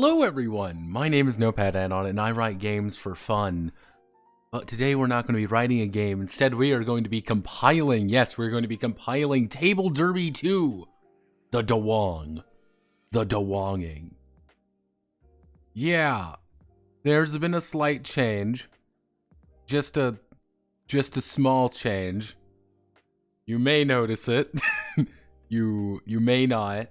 Hello everyone, my name is Notepad Anon and I write games for fun. But today we're not going to be writing a game, instead we are going to be compiling, yes, we're going to be compiling Table Derby 2. The DUWANG. The DUWANGing. Yeah, there's been a slight change. Just a small change. You may notice it. you may not.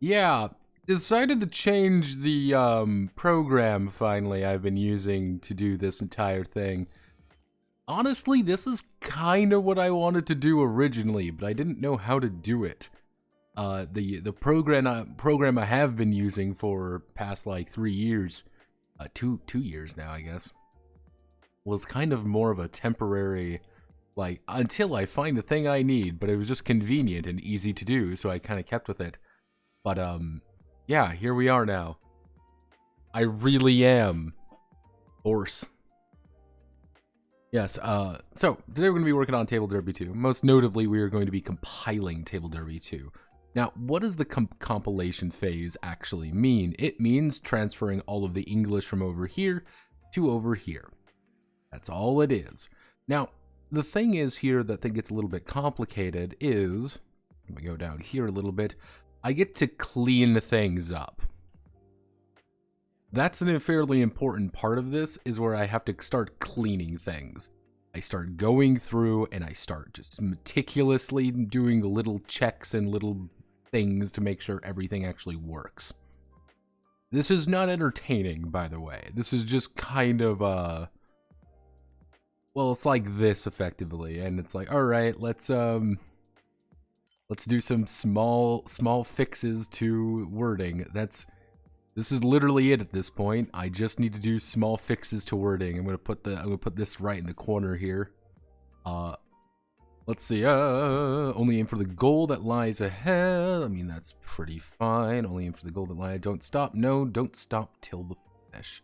Yeah. Decided to change the program finally I've been using to do this entire thing. Honestly, this is kind of what I wanted to do originally, but I didn't know how to do it. The program I have been using for past like 3 years, two years now I guess, was kind of more of a temporary, like, until I find the thing I need, but it was just convenient and easy to do, so I kind of kept with it. But yeah, here we are now. I really am. Horse. Yes, so today we're going to be working on Table Derby 2. Most notably, we are going to be compiling Table Derby 2. Now, what does the compilation phase actually mean? It means transferring all of the English from over here to over here. That's all it is. Now, the thing is here that gets a little bit complicated is, let me go down here a little bit, I get to clean things up. That's a fairly important part of this, is where I have to start cleaning things. I start going through and I start just meticulously doing the little checks and little things to make sure everything actually works. This is not entertaining, by the way. This is just kind of, well, it's like this effectively, and it's like, all right, let's do some small fixes to wording. This is literally it at this point. I just need to do small fixes to wording. I'm gonna put this right in the corner here. Let's see. Only aim for the goal that lies ahead. I mean, that's pretty fine. Only aim for the goal that lies. Don't stop. No, don't stop till the finish.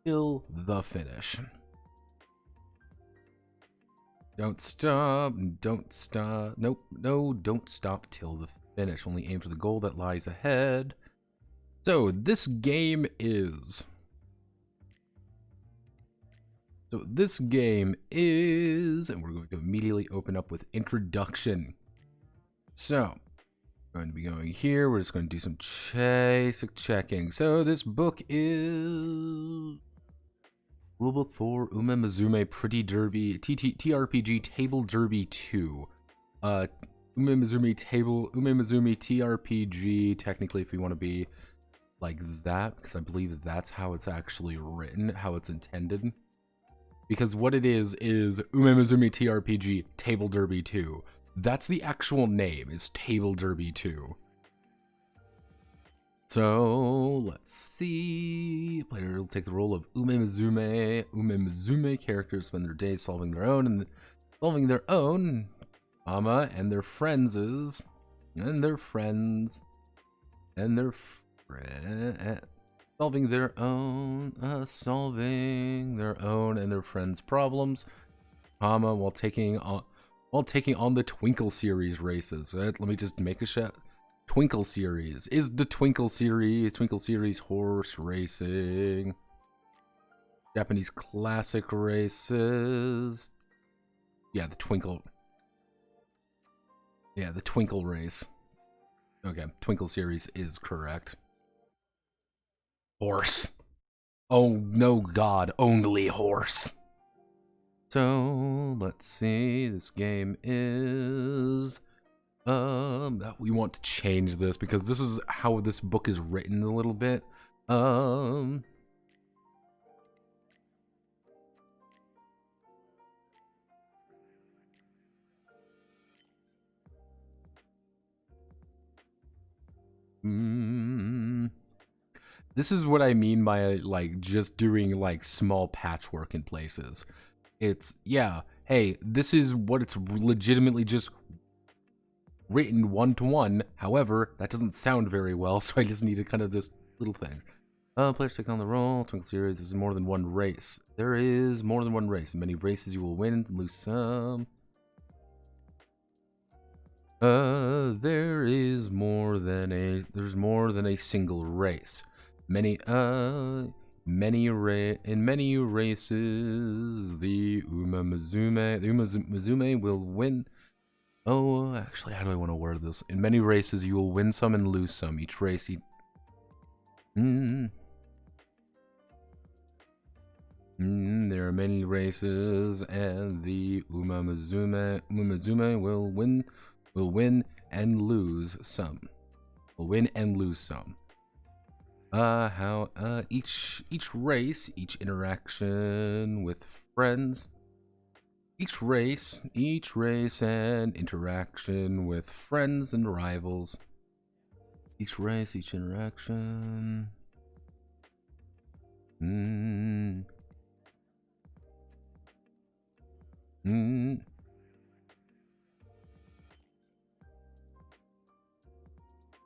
Till the finish. Don't stop, don't stop, nope, no, don't stop till the finish. Only aim for the goal that lies ahead. So this game is, and we're going to immediately open up with introduction. So, we're going to be going here, we're just going to do some basic checking. So this book is Rulebook for Umemezume Pretty Derby TRPG Table Derby 2. Umemezume TRPG, technically, if you want to be like that, because I believe that's how it's actually written, how it's intended. Because what it is Umemezume TRPG Table Derby 2. That's the actual name, is Table Derby 2. So, let's see. Player will take the role of Umemezume. Umemezume characters spend their days solving their own, and solving their own, and their friends' and their friends, and their solving their own, and their friends' problems, while taking on the Twinkle series races. Let me just make a shot. Twinkle series is the Twinkle series horse racing, Japanese classic races. Yeah, the Twinkle race. Okay, Twinkle series is correct. Horse. Oh no, God, only horse. So let's see. This game is. We want to change this because this is how this book is written a little bit. This is what I mean by like just doing like small patchwork in places. It's, yeah, hey, this is what it's legitimately just written one-to-one. However, that doesn't sound very well, so I just need to kind of just little things. Players take on the role. Twinkle series is more than one race. There is more than one race. In many races you will win and lose some. There's more than a single race. In many races, the Umamuzume will win. Oh, actually, how do I want to word this? In many races, you will win some and lose some. Each race, there are many races, and the Umamuzume will win and lose some. Will win and lose some. Each race, each interaction with friends. Each race and interaction with friends and rivals. Each race, each interaction.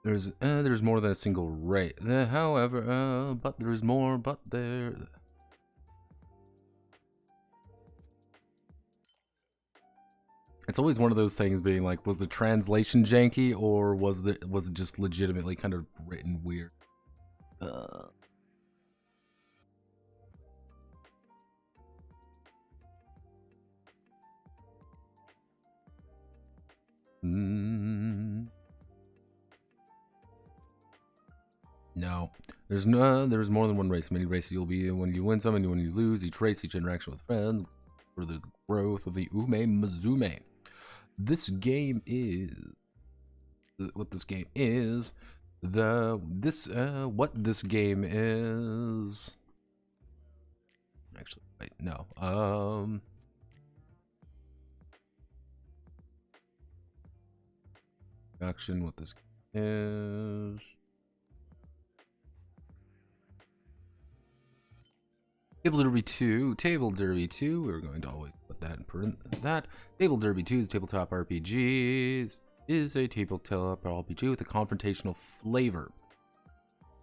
There's more than a single race. However, but there's more. But there. It's always one of those things being like, was the translation janky or was it just legitimately kind of written weird? No, there's more than one race. Many races you'll be in when you win some and when you lose. Each race, each interaction with friends, further the growth of the Umamuzume. This game is what this game is. What this game is. Actually, wait, no. Action. What this is. Table Derby 2. Table Derby 2. We're going to always put that in that. Table Derby 2 is tabletop RPG. Is a tabletop RPG with a confrontational flavor.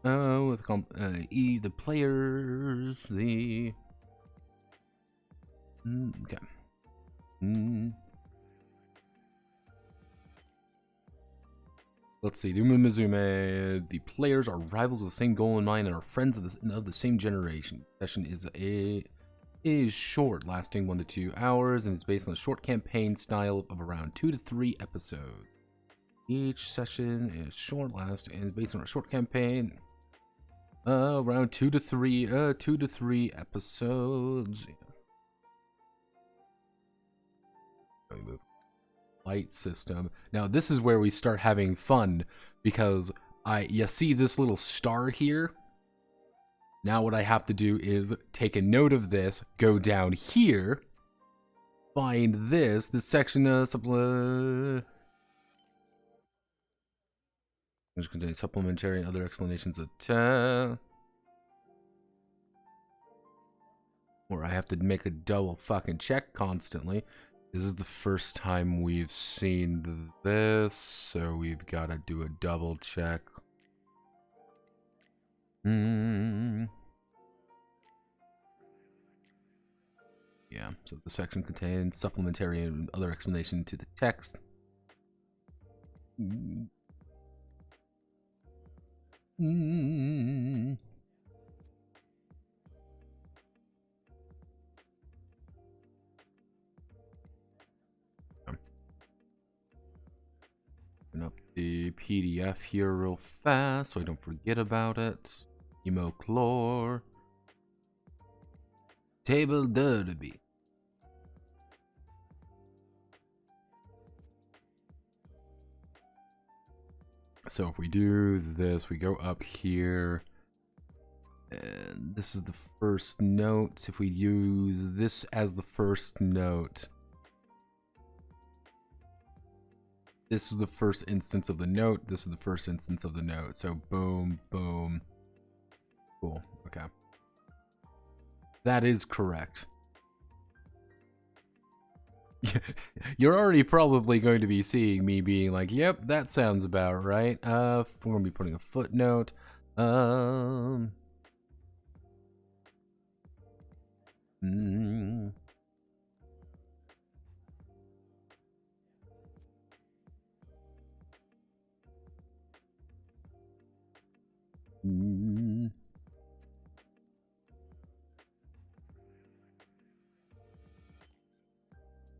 The players, the okay. Let's see. The Umamuzume. The players are rivals with the same goal in mind and are friends of the same generation. The session is short, lasting 1 to 2 hours, and is based on a short campaign style of around 2 to 3 episodes. Each session is short, lasting, and is based on a short campaign. Around 2 to 3 episodes. Let me move. Light system. Now this is where we start having fun because you see this little star here. Now what I have to do is take a note of this, go down here, find this section which contains supplementary and other explanations of or I have to make a double fucking check constantly. This is the first time we've seen this, so we've got to do a double check. Yeah, so the section contains supplementary and other explanation to the text. Open up the PDF here real fast so I don't forget about it. Emoclore. Table Derby. So if we do this, we go up here. And this is the first note. If we use this as the first note, this is the first instance of the note. This is the first instance of the note. So boom, boom. Cool. Okay. That is correct. You're already probably going to be seeing me being like, yep, that sounds about right. We're going to be putting a footnote.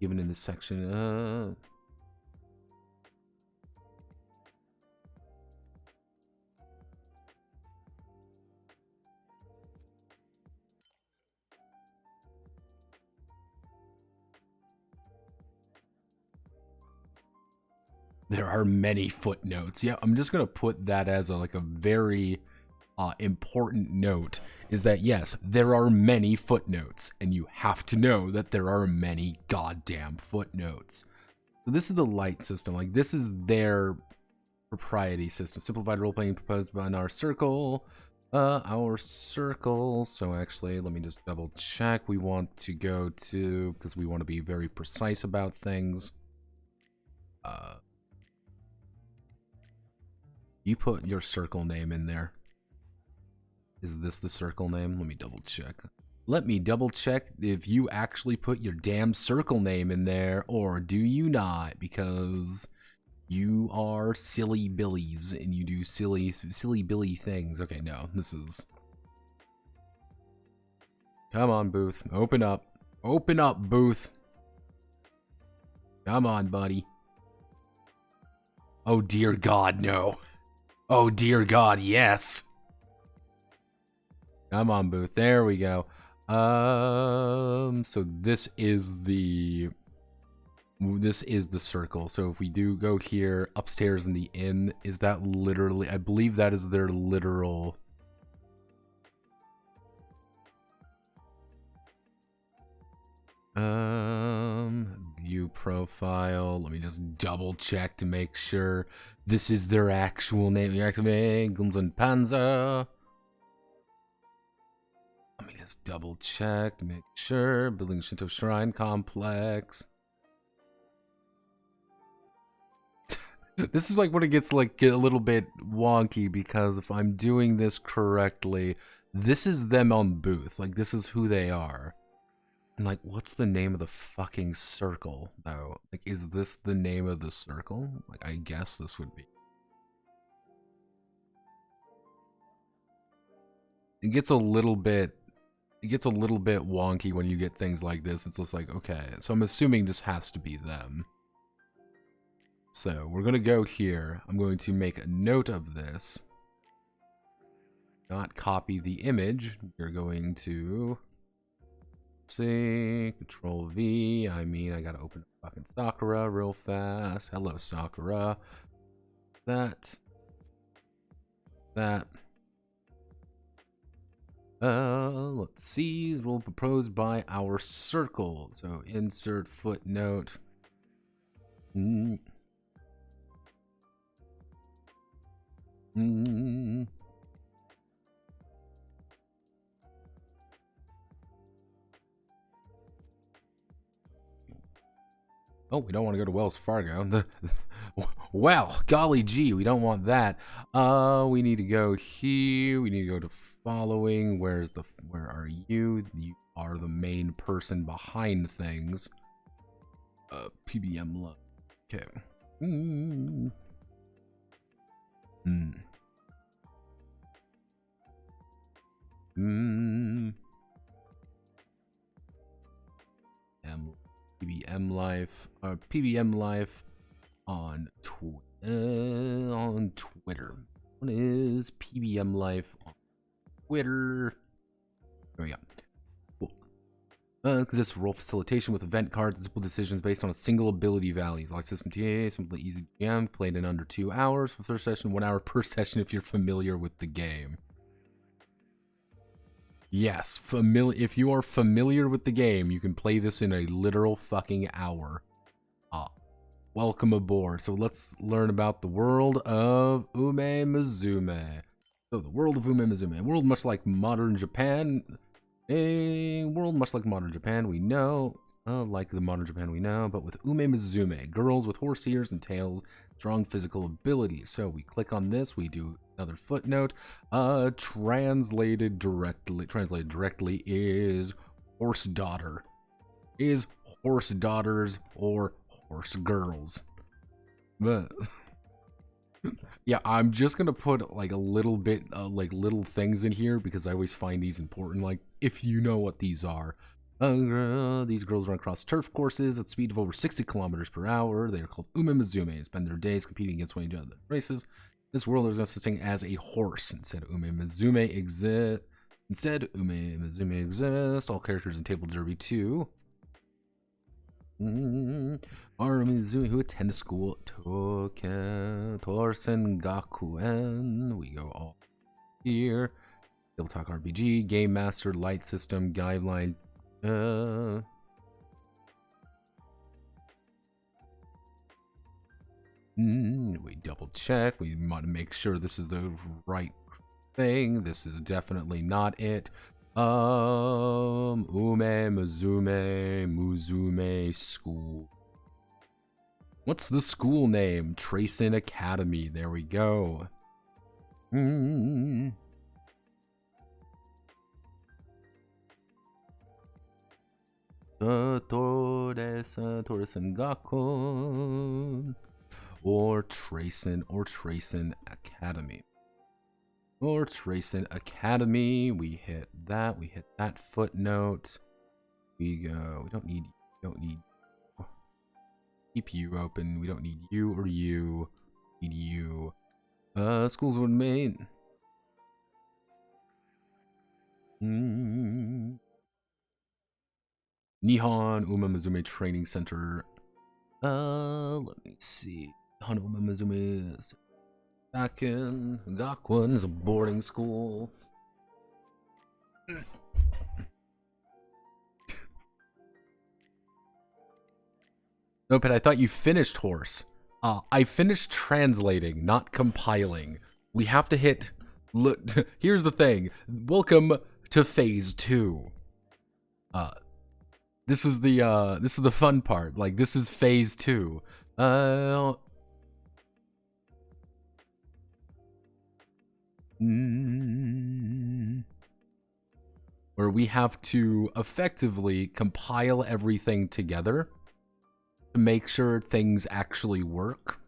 given in this section. There are many footnotes. Yeah, I'm just gonna put that as a very important note, is that yes, there are many footnotes, and you have to know that there are many goddamn footnotes. So this is the light system. Like, this is their propriety system. Simplified role-playing proposed by our circle. So actually, let me just double check. We want to go to, because we want to be very precise about things. You put your circle name in there. Is this the circle name? Let me double check. Let me double check if you actually put your damn circle name in there, or do you not? Because you are silly billies and you do silly billy things. Okay, no, this is... Come on, Booth. Open up. Open up, Booth. Come on, buddy. Oh, dear God, no. Oh, dear God, yes. Come on, Booth. There we go. So this is the circle. So if we do go here upstairs in the inn, is that literally, I believe that is their literal... View profile. Let me just double check to make sure this is their actual name. Guns and Panzer. Let me just double check to make sure. Building Shinto Shrine Complex. This is like when it gets like a little bit wonky, because if I'm doing this correctly, this is them on Booth. Like, this is who they are. And like, what's the name of the fucking circle, though? Like, is this the name of the circle? Like, I guess this would be. It gets a little bit wonky when you get things like this. It's just like, okay, so I'm assuming this has to be them. So we're gonna go here. I'm going to make a note of this. Not copy the image. We're going to... see, Control V. I mean, I gotta open fucking Sakura real fast. Hello, Sakura. That. Let's see. Rule proposed by our circle. So insert footnote. Oh, we don't want to go to Wells Fargo. Well, golly gee, we don't want that. We need to go here. We need to go to following. Where are you? You are the main person behind things. PBM love. Okay. PBM life, PBM life on Twitter. What is PBM life on Twitter? There we go. Cool. Because it's role facilitation with event cards, simple decisions based on a single ability value. Like system TA, simply easy GM, played in under 2 hours for first session, 1 hour per session if you're familiar with the game. Yes, if you are familiar with the game, you can play this in a literal fucking hour. Welcome aboard. So let's learn about the world of Umemezume. So the world of Umemezume. A world much like modern Japan. A world much like modern Japan we know. Like the modern Japan we know, but with Umemezume. Girls with horse ears and tails. Strong physical abilities. So we click on this, we do another footnote. Translated directly is horse daughter. Is horse daughters or horse girls. But yeah, I'm just gonna put like a little bit like little things in here because I always find these important. Like, if you know what these are. These girls run across turf courses at speed of over 60 kilometers per hour. They are called ume-mizume. Spend their days competing against one another in races. This world, there's no such thing as a horse. Instead, ume-mizume exists. All characters in Table Derby 2 are ume-mizume who attend school Torsen Gakuen. We go all here. Table Talk RPG, Game Master, Light System, Guideline. We double check. We want to make sure this is the right thing. This is definitely not it. Muzume School. What's the school name? Tracin Academy. There we go. Torsen Gakun. Or Tracin Academy. Or Tracin Academy. We hit that. We hit that footnote. We go. We don't need. Keep you open. We don't need you or you. Need you. Schools would main. Nihon Ume-mizume Training Center. Let me see. Nihon Ume-mizume is back in Gakuen is a boarding school. No, but I thought you finished horse. I finished translating, not compiling. We have to hit. Look, here's the thing. Welcome to phase 2. This is the fun part. Like, this is phase 2. Where we have to effectively compile everything together to make sure things actually work.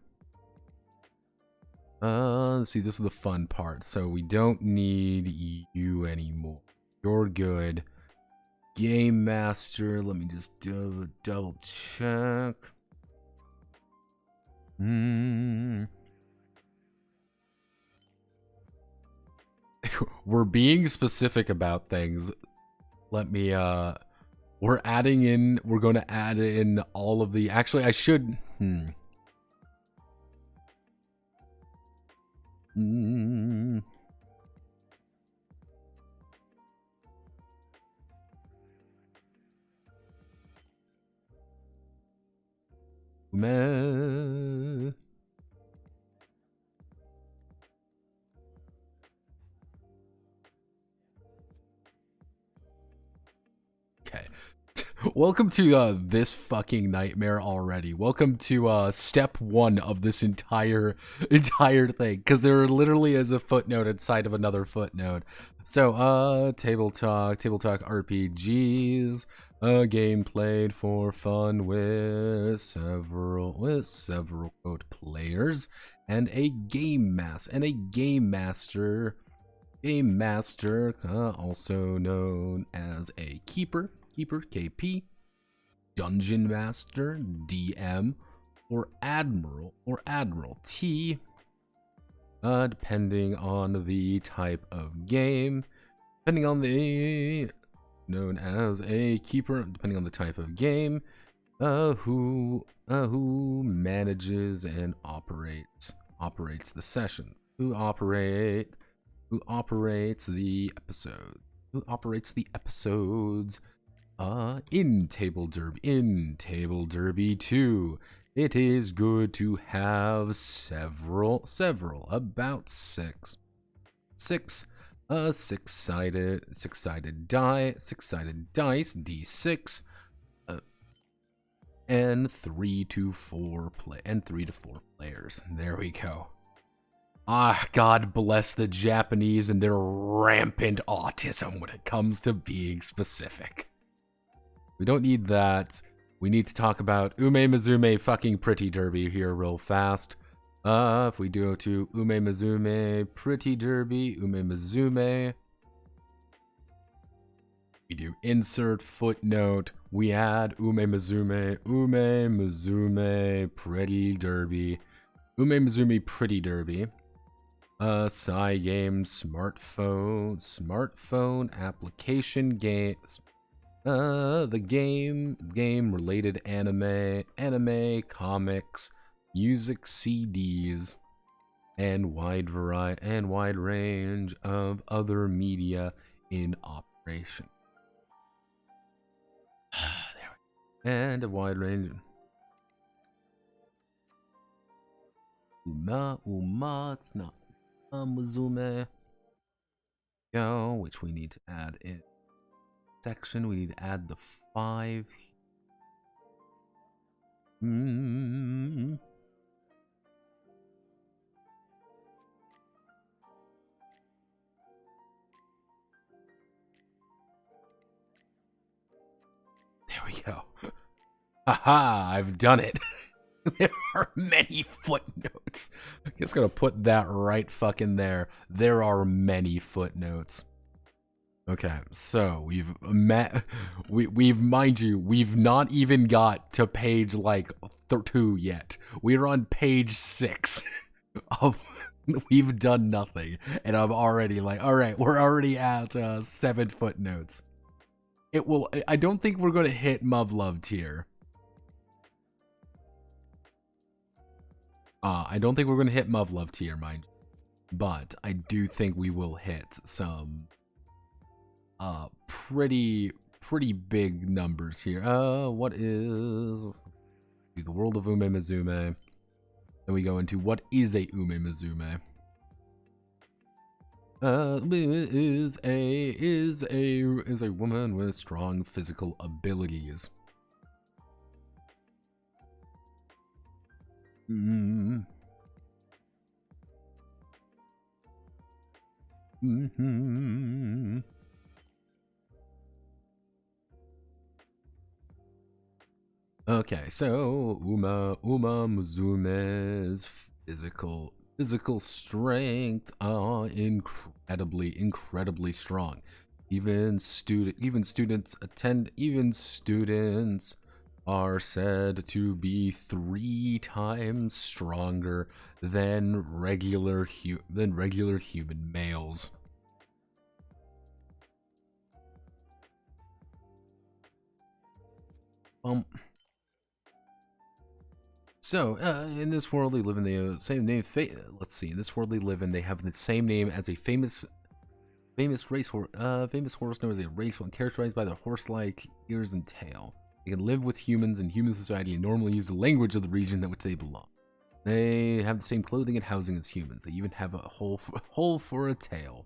Let's see, this is the fun part. So we don't need you anymore. You're good. Game Master, let me just double check. We're being specific about things. Let me, we're going to add in all of the, actually, I should, Okay. Welcome to this fucking nightmare already. Welcome to step 1 of this entire thing, because there literally is a footnote inside of another footnote. So table talk RPGs, a game played for fun with several quote players, and a game master, also known as a keeper KP, dungeon master DM, or admiral T, depending on the type of game, depending on the known as a keeper, depending on the type of game, who manages and operates the sessions, who operates the episodes. In Table Derby 2, it is good to have several, about six six-sided dice, D6, and 3 to 4 players. There we go. God bless the Japanese and their rampant autism when it comes to being specific. We don't need that. We need to talk about Ume-mizume fucking Pretty Derby here real fast. If we go to Ume-mizume Pretty Derby, Ume-mizume. We do insert, footnote, we add Ume Mizume Pretty Derby, Ume Mizume Pretty Derby, Psy game, smartphone application games, the game related anime, comics, music CDs, and wide range of other media in operation. There we go. And a wide range. It's not Muzume. Go, which we need to add in section. We need to add the 5. There we go. Haha, I've done it. There are many footnotes. I'm just gonna put that right fucking there. There are many footnotes. Okay, so we've mind you, we've not even got to page like 2 yet. We're on page 6 of we've done nothing, and I'm already like, all right, we're already at 7 footnotes. It will. I don't think we're gonna hit Muv-Love tier. I don't think we're gonna hit Muv-Love tier, mind you, but I do think we will hit some pretty big numbers here. What is the world of Ume Mizume? Then we go into what is a Ume Mizume. Is a woman with strong physical abilities. Okay, so Uma Muzume's physical strength are incredibly strong. Even students are said to be 3 times stronger than regular human males. So, in this world, they live in the same name. Let's see. In this world they live in, they have the same name as a famous horse known as a racehorse, characterized by their horse-like ears and tail. They can live with humans in human society and normally use the language of the region in which they belong. They have the same clothing and housing as humans. They even have a hole for a tail.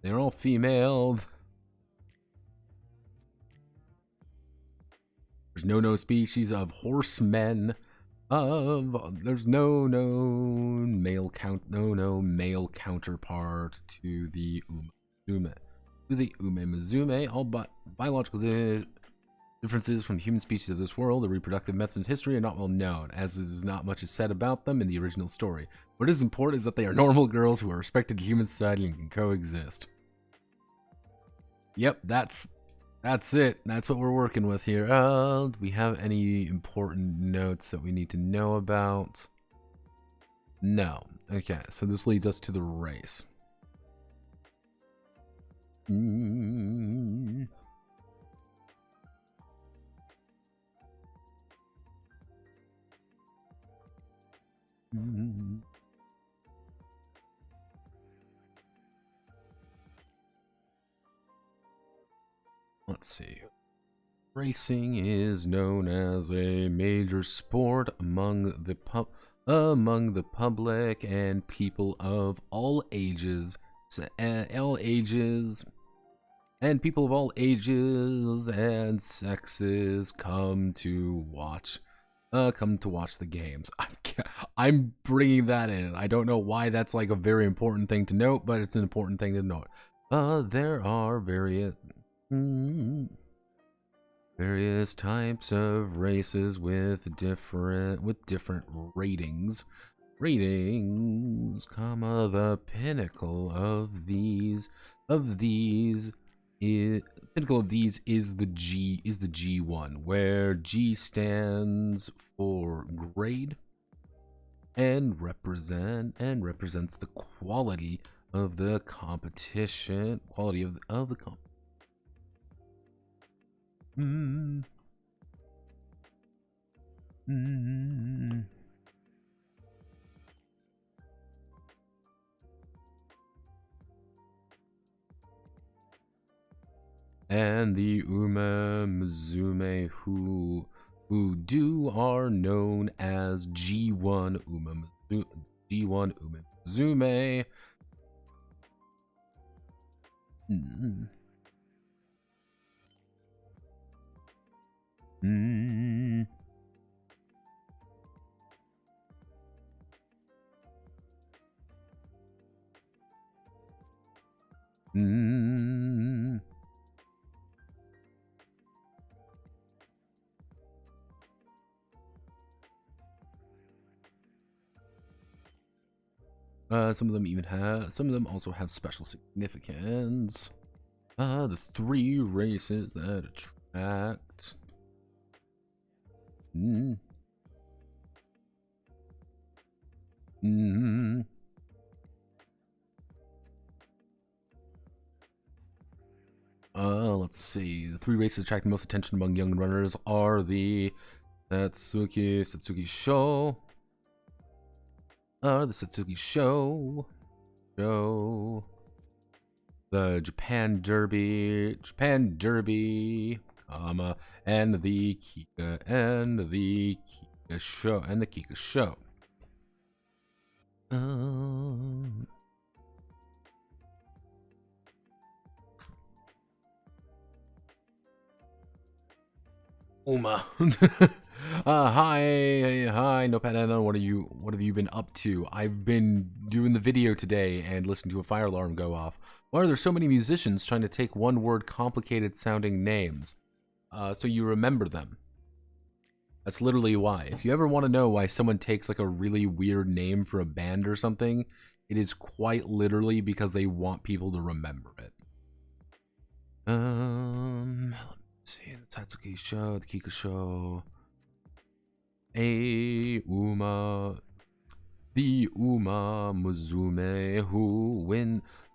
They're all female. There's no species of horsemen. There's no male counterpart to the Ume Mizume. All biological differences from human species of this world, the reproductive methods and history are not well known, as is not much is said about them in the original story. What is important is that they are normal girls who are respected in human society and can coexist. Yep, that's it. That's what we're working with here. Do we have any important notes that we need to know about? No. Okay, so this leads us to the race. Let's see. Racing is known as a major sport among the public and people of all ages, and people of all ages and sexes come to watch the games. I'm bringing that in. I don't know why that's like a very important thing to note, but it's an important thing to note. There are various types of races with different ratings. Comma, the pinnacle of these is the G1, where G stands for grade and represents the quality of the competition, and the Umemuzume who are known as G1 Umemuzume. Some of them also have special significance. The 3 races that attract. Let's see. The 3 races attracting most attention among young runners are the Satsuki Sho, the Japan Derby, comma, and the Kika Show. Uma. Hi, Notepad Anna. What have you been up to? I've been doing the video today and listening to a fire alarm go off. Why are there so many musicians trying to take one-word, complicated-sounding names, so you remember them? That's literally why. If you ever want to know why someone takes like a really weird name for a band or something, it is quite literally because they want people to remember it. Let's see, the Tatsuki Show, the Kika Show, the Umemuzume, who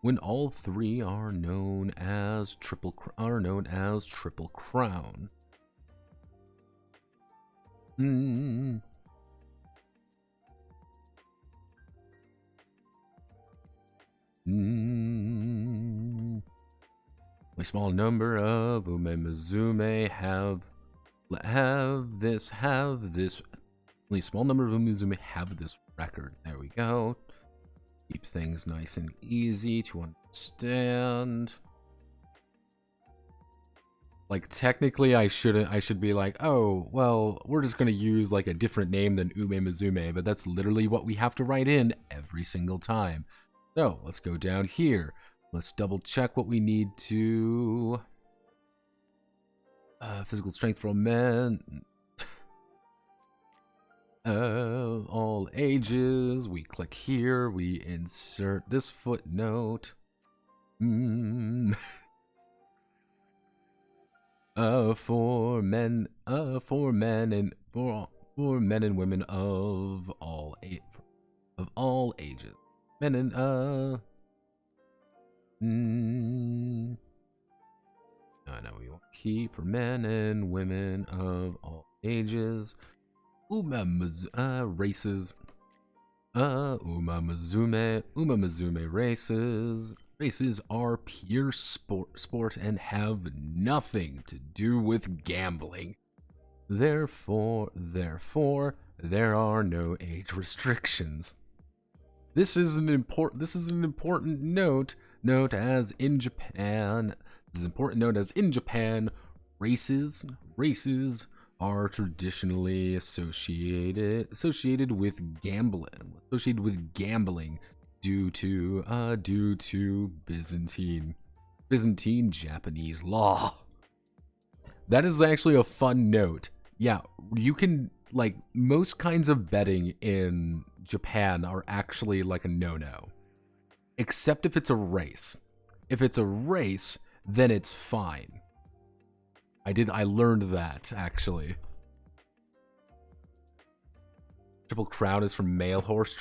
when all 3 are known as Triple Crown. A small number of Umemuzume have this. Only a small number of Umemuzume have this record. There we go. Keep things nice and easy to understand. Like technically, I should be like, oh well, we're just gonna use like a different name than Umemuzume, but that's literally what we have to write in every single time. So let's go down here. Let's double check what we need to. Physical strength for all men. All ages. We click here. We insert this footnote. For men and women of all ages. Men and no, we want key for men and women of all ages. Races. Umemuzume races. Races are pure sport and have nothing to do with gambling. Therefore, there are no age restrictions. This is an important note. As in Japan, races are traditionally associated with gambling due to Byzantine Byzantine Japanese law. That is actually a fun note. Yeah, you can, like, most kinds of betting in Japan are actually like a no-no. Except if it's a race. If it's a race, then it's fine. I learned that, actually. Triple crown is from male horse,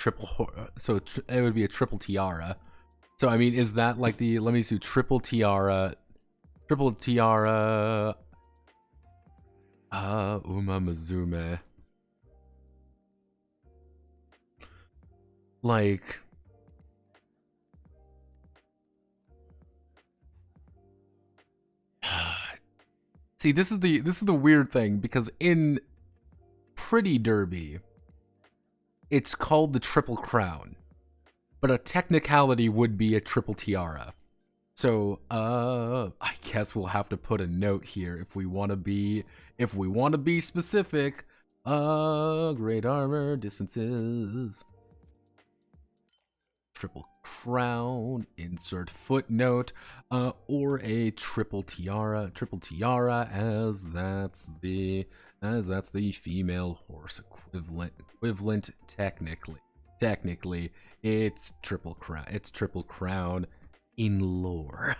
so it would be a triple tiara. So, I mean, is that like the, let me see, triple tiara, Umamuzume. Like, see, this is the weird thing, because in Pretty Derby, it's called the Triple Crown, but a technicality would be a triple tiara. So, I guess we'll have to put a note here if we want to be specific. Great armor, distances. Triple crown, insert footnote, or a triple tiara, as that's the female horse equivalent technically. It's triple crown in lore.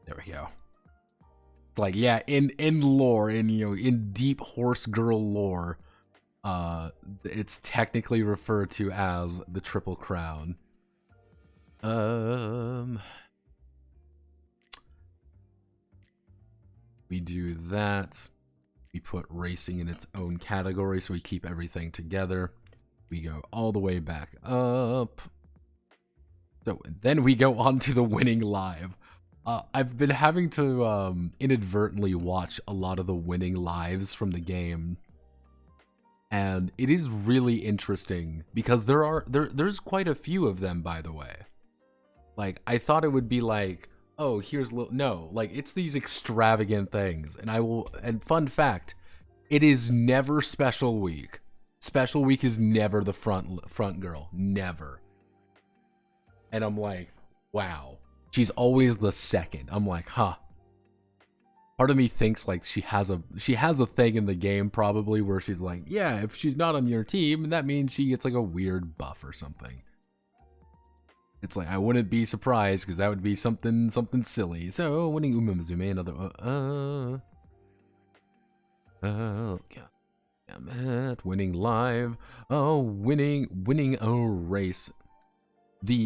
There we go. It's like, yeah, in lore, in deep horse girl lore, it's technically referred to as the Triple Crown. We do that. We put racing in its own category, so we keep everything together. We go all the way back up. So then we go on to the winning live. I've been having to inadvertently watch a lot of the winning lives from the game. And it is really interesting because there's quite a few of them, by the way. Like, I thought it would be like, oh, here's no, like, it's these extravagant things. And fun fact, it is never special week. Special week is never the front girl, never. And I'm like, wow, she's always the second. I'm like, huh. Part of me thinks like she has a thing in the game probably where she's like, yeah, if she's not on your team, that means she gets like a weird buff or something. It's like, I wouldn't be surprised because that would be something silly. So winning Umamuzume, another damn it, winning live, winning a race.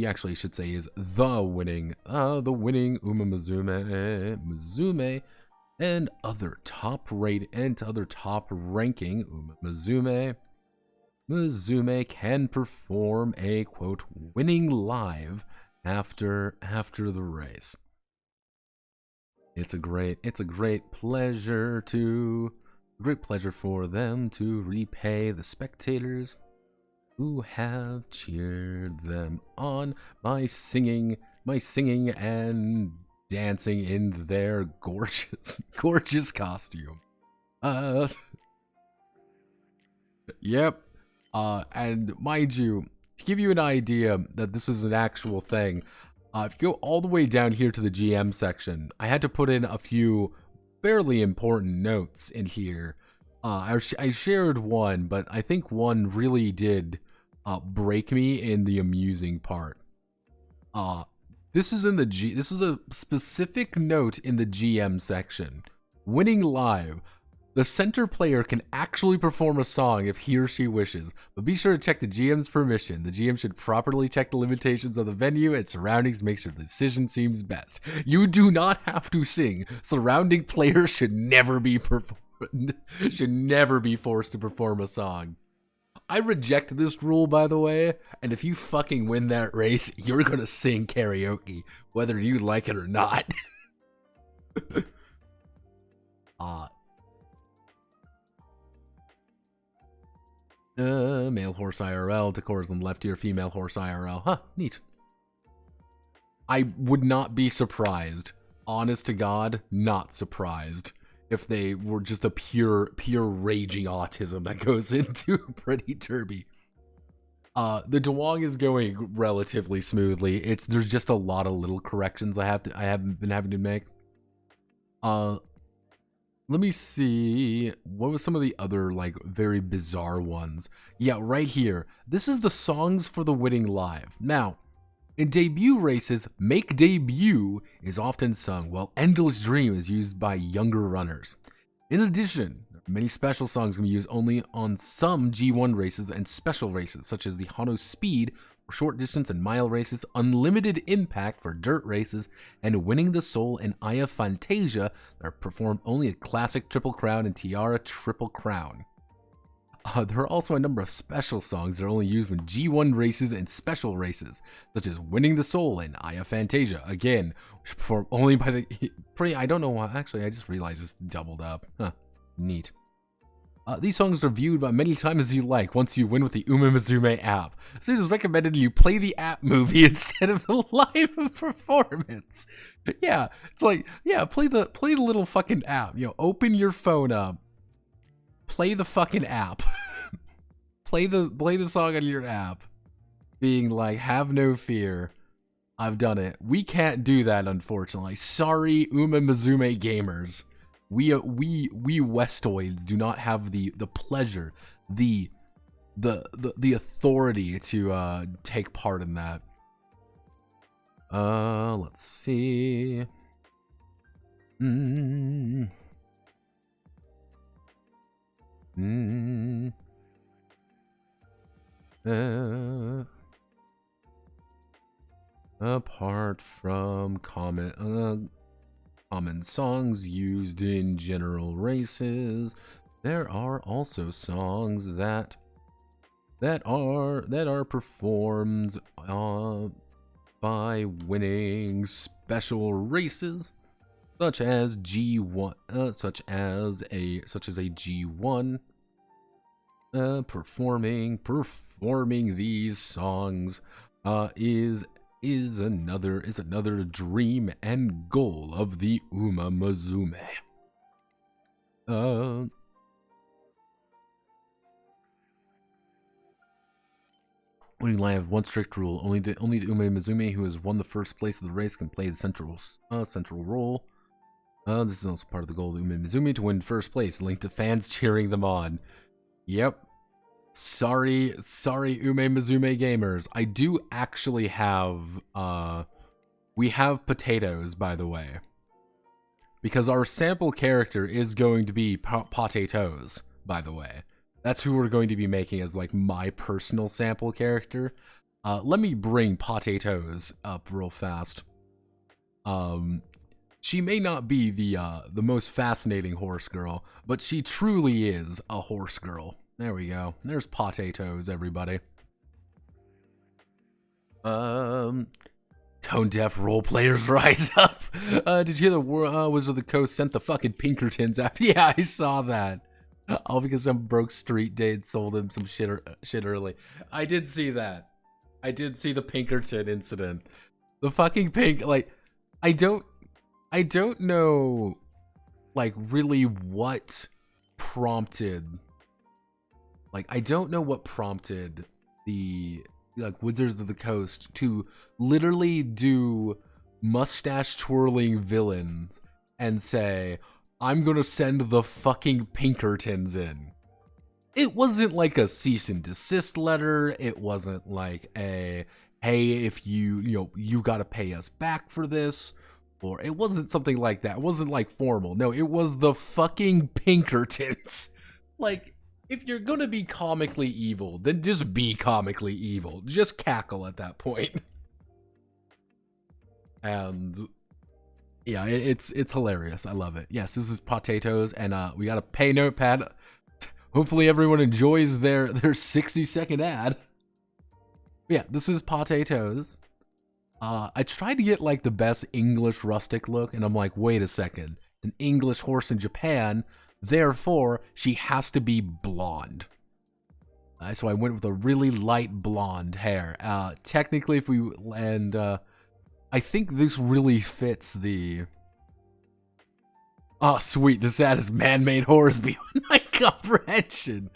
Actually I should say is the winning Muzume. And other top ranking Muzume can perform a quote winning live after the race. It's a great pleasure for them to repay the spectators who have cheered them on by singing and dancing in their gorgeous costume. Yep. And mind you, to give you an idea that this is an actual thing, if you go all the way down here to the GM section, I had to put in a few fairly important notes in here. I shared one, but I think one really did break me in the amusing part. This is a specific note in the GM section. Winning live. The center player can actually perform a song if he or she wishes, but be sure to check the GM's permission. The GM should properly check the limitations of the venue and surroundings to make sure the decision seems best. You do not have to sing. Surrounding players should never be forced to perform a song. I reject this rule, by the way, and if you fucking win that race, you're gonna sing karaoke, whether you like it or not. Male horse IRL, Decorism left ear, female horse IRL. Huh, neat. I would not be surprised, honest to God, not surprised, if they were just a pure raging autism that goes into Pretty Derby. The DUWANG is going relatively smoothly. There's just a lot of little corrections I haven't been having to make. Let me see. What was some of the other like very bizarre ones? Yeah, right here. This is the songs for the winning live. Now, in debut races, Make Debut is often sung, while Endless Dream is used by younger runners. In addition, many special songs can be used only on some G1 races and special races, such as the Hano Speed for short distance and mile races, Unlimited Impact for dirt races, and Winning the Soul and Aya Fantasia that are performed only at Classic Triple Crown and Tiara Triple Crown. There are also a number of special songs that are only used when G1 races and special races, such as Winning the Soul and Aya Fantasia, again, which are performed only by the... I don't know why, actually, I just realized it's doubled up. Huh, neat. These songs are viewed by many times as you like once you win with the Umemusume app. So it is recommended you play the app movie instead of the live performance. Yeah, it's like, yeah, play the little fucking app. You know, open your phone up. Play the fucking app. play the song on your app. Being like, have no fear. I've done it. We can't do that, unfortunately. Sorry, Umemusume gamers. We Westoids do not have the pleasure, the authority to take part in that. Let's see. Apart from common songs used in general races, there are also songs that are performed by winning special races, such as G1, such as a G1. Performing these songs is another dream and goal of the Umemusume. Winning live, one strict rule: only the Umemusume who has won the first place of the race can play the central role. This is also part of the goal of the Umemusume to win first place, linked to fans cheering them on. Yep. Sorry, Umemusume gamers. I do actually have, we have potatoes, by the way. Because our sample character is going to be potatoes, by the way. That's who we're going to be making as, like, my personal sample character. Let me bring potatoes up real fast. She may not be the most fascinating horse girl, but she truly is a horse girl. There we go. There's potatoes, everybody. Tone deaf role players rise up. Did you hear the Wizard of the Coast sent the fucking Pinkertons out? Yeah, I saw that. All because some broke street date sold him some shit early. I did see that. I did see the Pinkerton incident. The fucking like, I don't know, like, really what prompted. Like, I don't know what prompted the, like, Wizards of the Coast to literally do mustache-twirling villains and say, I'm gonna send the fucking Pinkertons in. It wasn't like a cease and desist letter. It wasn't like a, hey, if you gotta pay us back for this. Or it wasn't something like that. It wasn't, like, formal. No, it was the fucking Pinkertons. Like, if you're gonna be comically evil, then just be comically evil. Just cackle at that point. And yeah, it's hilarious. I love it. Yes, this is potatoes, and we got a pay notepad. Hopefully everyone enjoys their 60-second ad. Yeah, this is potatoes. I tried to get, like, the best English rustic look, and I'm like, wait a second. It's an English horse in Japan. Therefore, she has to be blonde. So I went with a really light blonde hair. Technically, if we... And I think this really fits the... Oh, sweet. This ad is man-made horrors beyond my comprehension.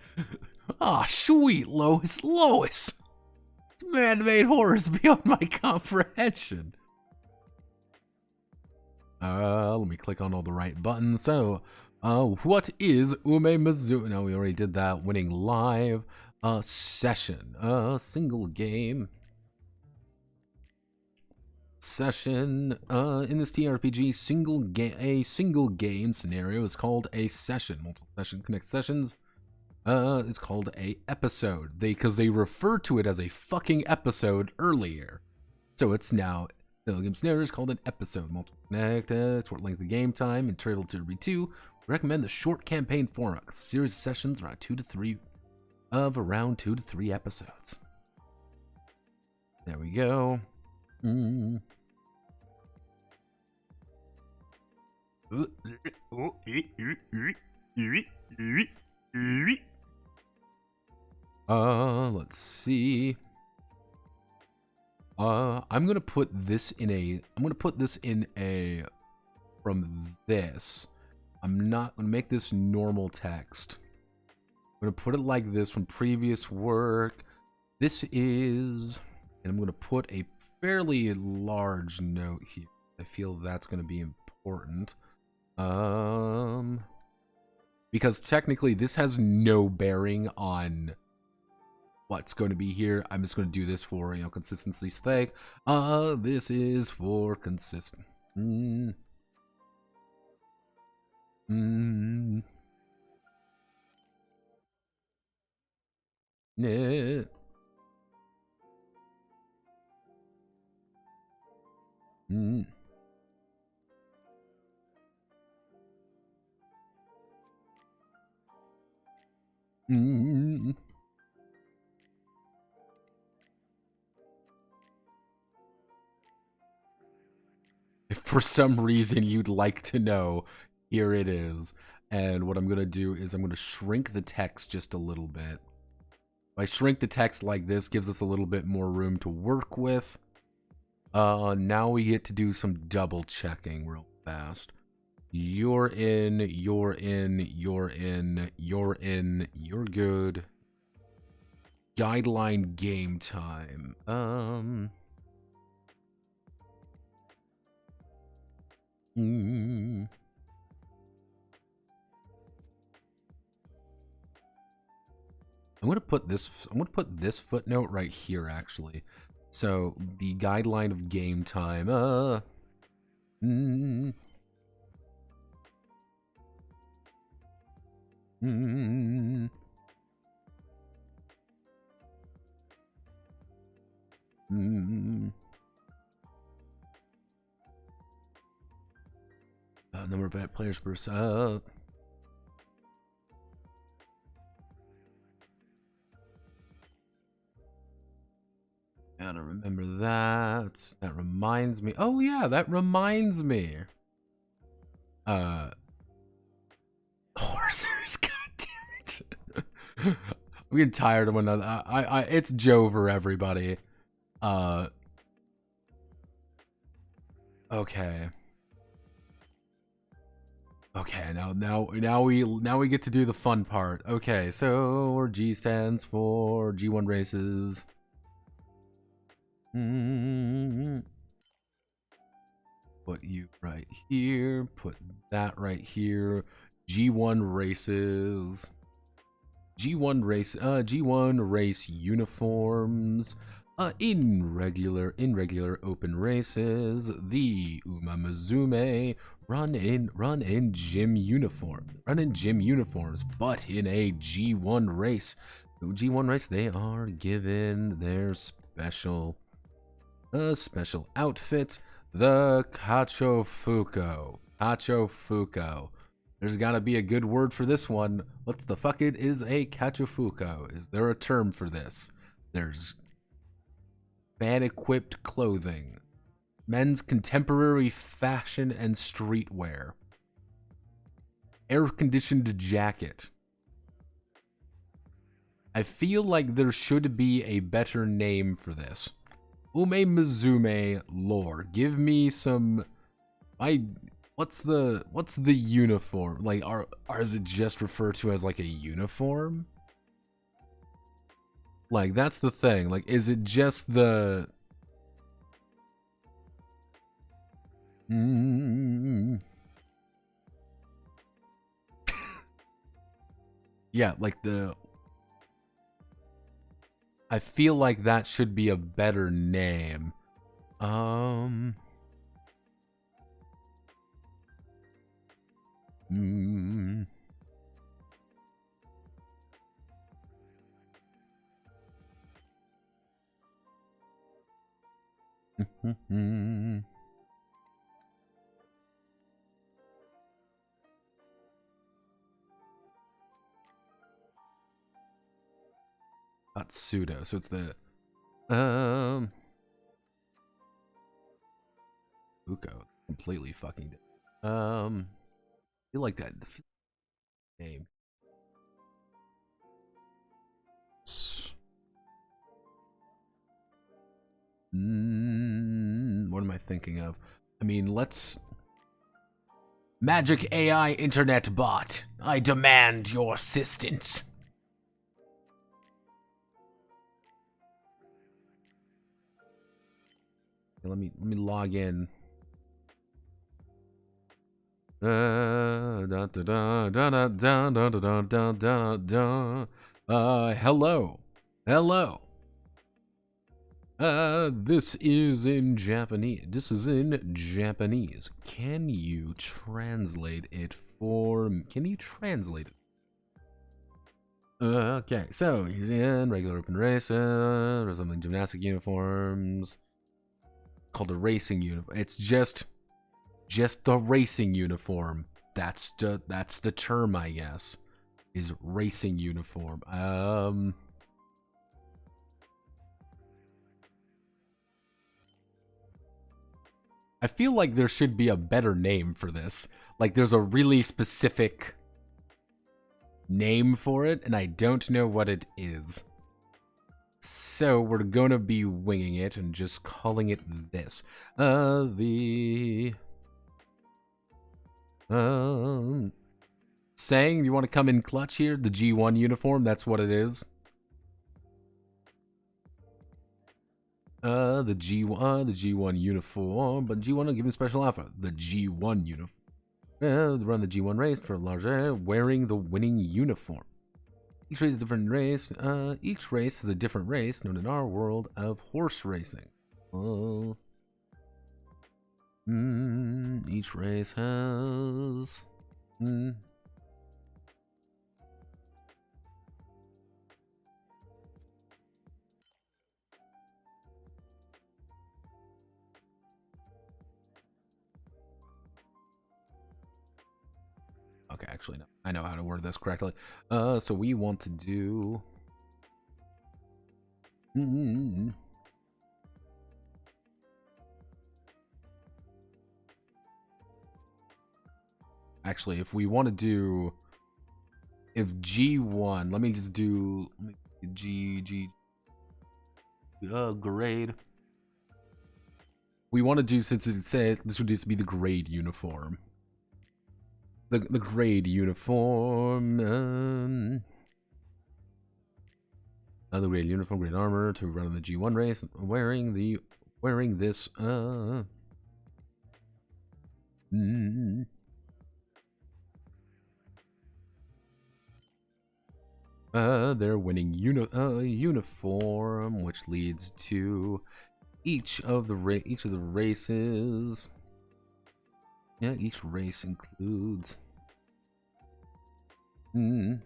Oh, sweet, Lois. Man-made horrors beyond my comprehension. Let me click on all the right buttons. So, what is Umemazu? No, we already did that. Winning live. Session. Single game. Session. In this TRPG, a single game scenario is called a session. Multiple session connect sessions. It's called a episode. Because they referred to it as a fucking episode earlier. So it's now. The game scenario is called an episode. Multiple connect, short length of game time, and trivial to read 2. We recommend the short campaign format. A series of sessions around 2 to 3 episodes. There we go. Let's see. I'm gonna put this in a from this. I'm not gonna make this normal text. I'm gonna put it like this from previous work. This is, and I'm gonna put a fairly large note here. I feel that's gonna be important. Because technically this has no bearing on what's going to be here. I'm just going to do this for, consistency's sake. This is for consistent. Yeah. If for some reason you'd like to know, here it is. And what I'm going to do is I'm going to shrink the text just a little bit. If I shrink the text like this, gives us a little bit more room to work with. Now we get to do some double checking real fast. You're in, you're in, you're in, you're in, you're good. Guideline game time. I'm gonna put this footnote right here actually. So the guideline of game time. Number of players per gotta remember that. That reminds me. Oh yeah, that reminds me. Horsers, god damn it. I'm getting tired of one another. It's Jover, everybody. Okay. Okay, now we get to do the fun part. Okay, so G stands for G1 races. Put you right here, put that right here. G1 races. G1 race uniforms. In regular open races, the Umemazume run in gym uniforms, but in a G1 race. G1 race, they are given their special outfit, the Kachofuko. There's gotta be a good word for this one. What the fuck is a Kachofuko? Is there a term for this? There's fan-equipped clothing, men's contemporary fashion and streetwear, air-conditioned jacket. I feel like there should be a better name for this. Umemazume lore. Give me some. What's the uniform? Like, is it just referred to as like a uniform? Like, that's the thing. Like, is it just the... Yeah, like the... I feel like that should be a better name. That's pseudo, so it's the Uko. Completely fucking different. I feel like that name. What am I thinking of? I mean, let's... Magic AI Internet Bot. I demand your assistance. Okay, let me log in. Hello. Hello. This is in Japanese. This is in Japanese. Can you translate it for me? Can you translate it? Okay, so here's in regular open race, resembling gymnastic uniforms, called a racing uniform. It's just the racing uniform. That's the term, I guess, is racing uniform. I feel like there should be a better name for this. Like, there's a really specific name for it, and I don't know what it is. So we're gonna be winging it and just calling it this. Saying you want to come in clutch here? The G1 uniform, that's what it is. The G1 uniform, but G1 will give him special offer. The G1 uniform. Run the G1 race for larger, wearing the winning uniform. Each race is a different race. Each race is a different race, known in our world of horse racing. Each race has... Okay, actually, no. I know how to word this correctly. So we want to do... Actually, if we want to do... If G1... Let me just do... grade. We want to do, since it said this would just be the grade uniform. The grade uniform. The grade uniform, grade armor to run in the G1 race. Wearing this. They're winning uniform, which leads to each of the races. Yeah, each race includes. The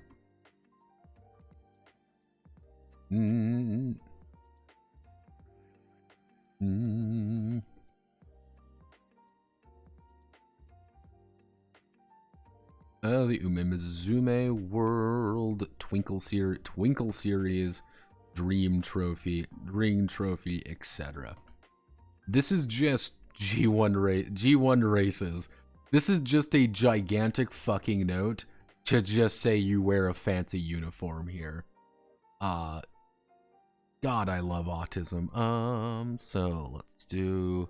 Umemizume World Twinkle Series, Dream Trophy, etc. This is just G1 races. This is just a gigantic fucking note to just say you wear a fancy uniform here. God, I love autism. So let's do...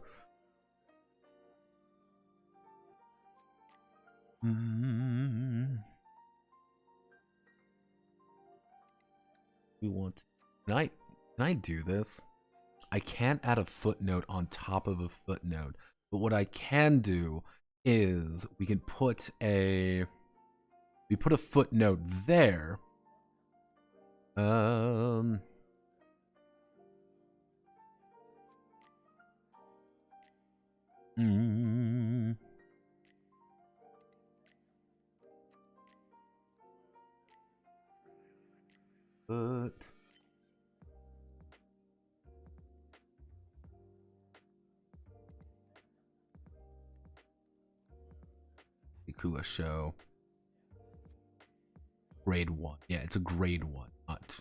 We want Can I do this? I can't add a footnote on top of a footnote, but what I can do is we put a footnote there. But Yakuza show. Grade 1. Yeah, it's a grade 1, not.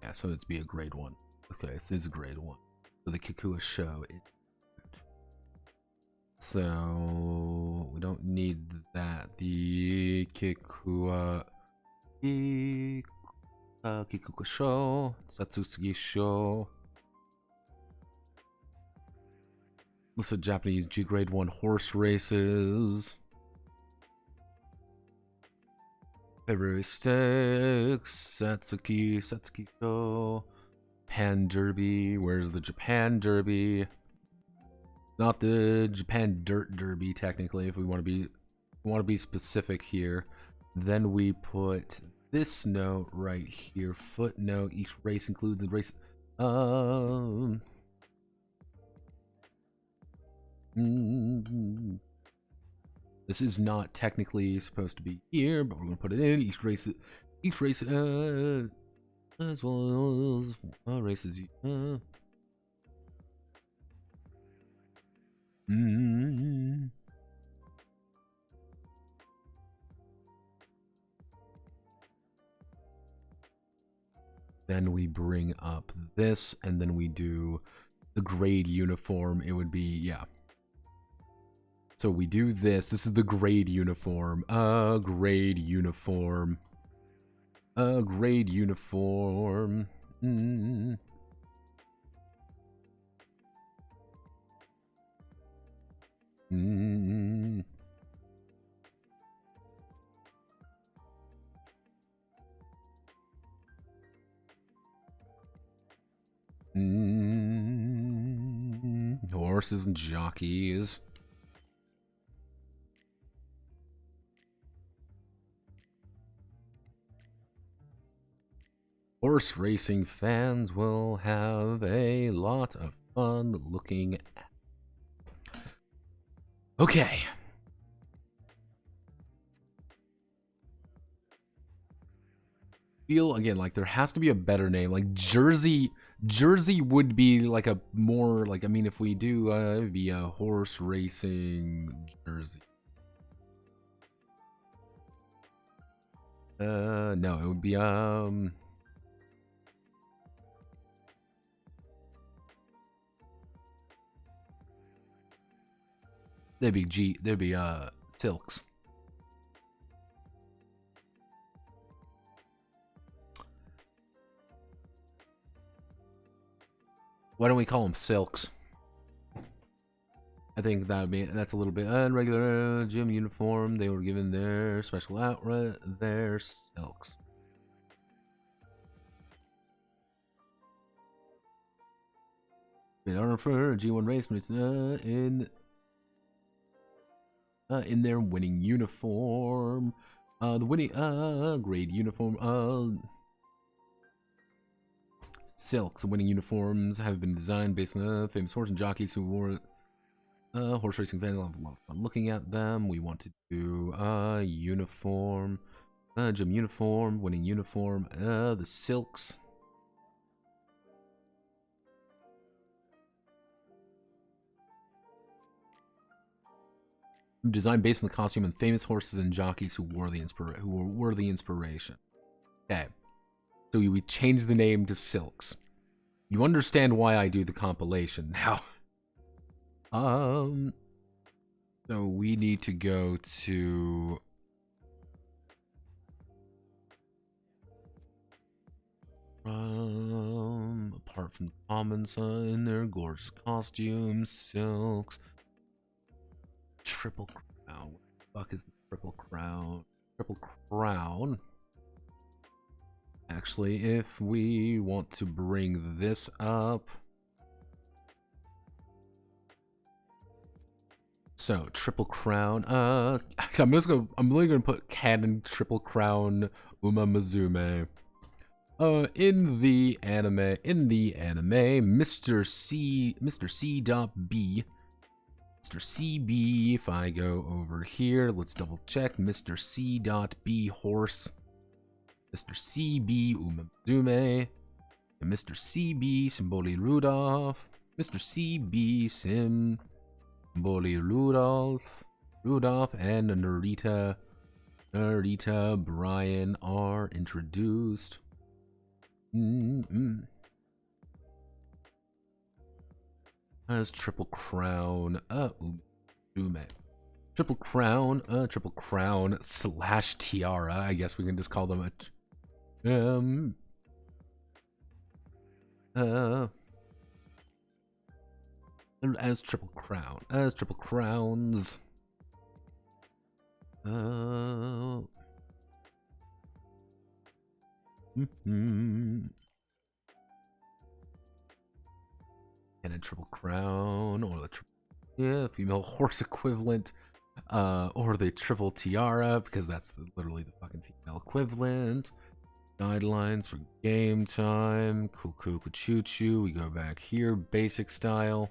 Yeah, so it's be a grade 1. Okay, this is a grade 1. So the Kikuya show. So we don't need that. The Kikuya show, Satsuki show. List of Japanese G grade 1 horse races. February 6th, Satsuki show. Japan Derby. Where's the Japan Derby? Not the Japan Dirt Derby, technically, if we want to be specific here. Then we put this note right here. Footnote: each race includes the race. This is not technically supposed to be here, but we're gonna put it in. Each race as well as races. Then we bring up this, and then we do the grade uniform. It would be, yeah. So we do this. This is the grade uniform. Grade uniform. Grade uniform. Horses and jockeys. Horse racing fans will have a lot of fun looking at. Okay. Feel again like there has to be a better name. Like Jersey would be like a more like, I mean, if we do it'd be a horse racing Jersey. No, it would be there'd be Silks. Why don't we call them Silks? I think that's a little bit unregular. Gym uniform. They were given their special outfit. Their Silks. Great honor for G1 race in their winning uniform. The winning grade uniform. Silks. The winning uniforms have been designed based on famous horse and jockeys who wore. Horse racing fans will have a lot of fun looking at them. We want to do uniform, gym uniform, winning uniform, the Silks. Designed based on the costume and famous horses and jockeys who were the inspiration. Okay, so we changed the name to Silks. You understand why I do the compilation now. So we need to go to apart from the comments in their gorgeous costumes, Silks. Triple Crown. What the fuck is the Triple Crown? Triple Crown. Actually, if we want to bring this up. So, Triple Crown. I'm really gonna put canon Triple Crown Uma Mizume. In the anime, Mr. C. B. Mr. CB, if I go over here, let's double check. Mr. C.B horse. Mr. CB Umazume. And Mr. CB Symboli Rudolph. Mr. CB Symboli Rudolph and Narita Brian are introduced. As Triple Crown, Triple Crown slash Tiara. I guess we can just call them as Triple Crown, as Triple Crowns. And a Triple Crown, or the female horse equivalent, or the Triple Tiara, because that's literally the fucking female equivalent. Guidelines for game time. Cuckoo, choo choo. We go back here, basic style.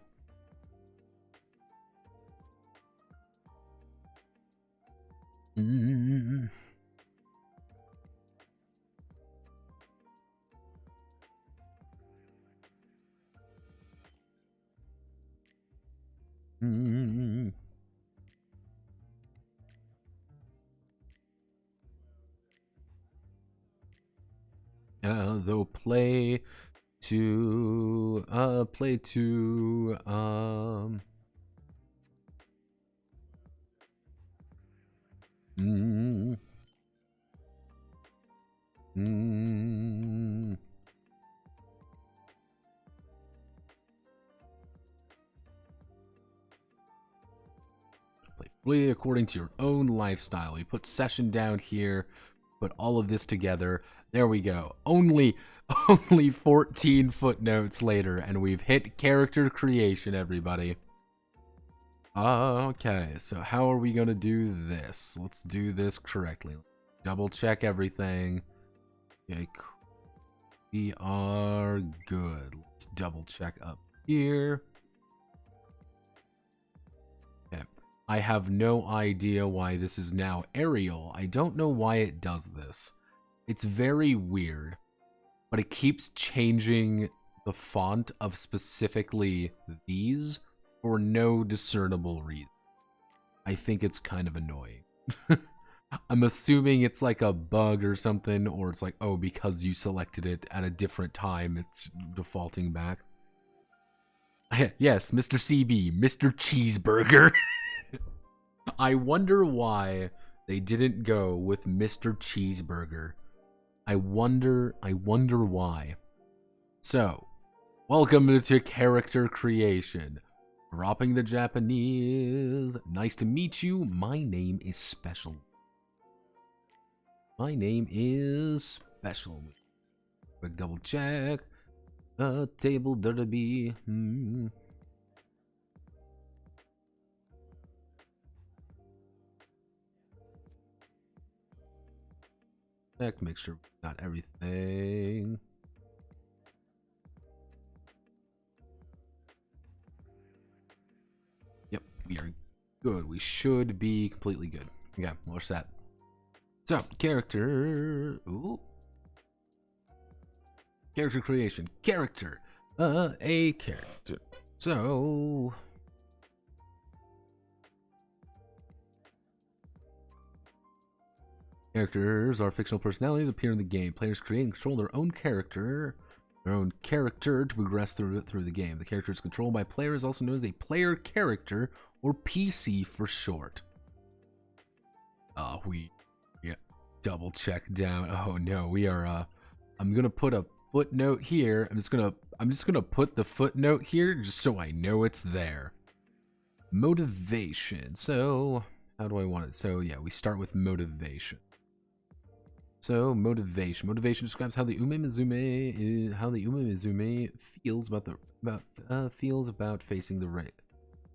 They'll play to play fully according to your own lifestyle. You put session down here, put all of this together. There we go. Only 14 footnotes later, and we've hit character creation, everybody. Okay, so how are we gonna do this? Let's do this correctly. Double check everything. Okay, we are good. Let's double check up here. Okay, I have no idea why this is now Arial. I don't know why it does this. It's very weird, but it keeps changing the font of specifically these for no discernible reason. I think it's kind of annoying. I'm assuming it's like a bug or something, or it's like, oh, because you selected it at a different time, it's defaulting back. Yes, Mr. CB, Mr. Cheeseburger. I wonder why they didn't go with Mr. Cheeseburger. I wonder why. So, welcome to character creation. Dropping the Japanese. Nice to meet you. My name is Special. My name is Special. Quick double check. Table derby. Check, make sure we got everything. Yep, we are good. We should be completely good. Okay, we're set. So, character. Ooh. Character creation. Character. A character. So. Characters are fictional personalities appear in the game. Players create and control their own character to progress through the game. The character is controlled by player is also known as a player character, or PC for short. Double check down. Oh no, we are I'm gonna put a footnote here. I'm just gonna put the footnote here just so I know it's there. Motivation. So, how do I want it? So, yeah, we start with motivation. So, motivation. Motivation describes how the Umemezume feels about facing the race.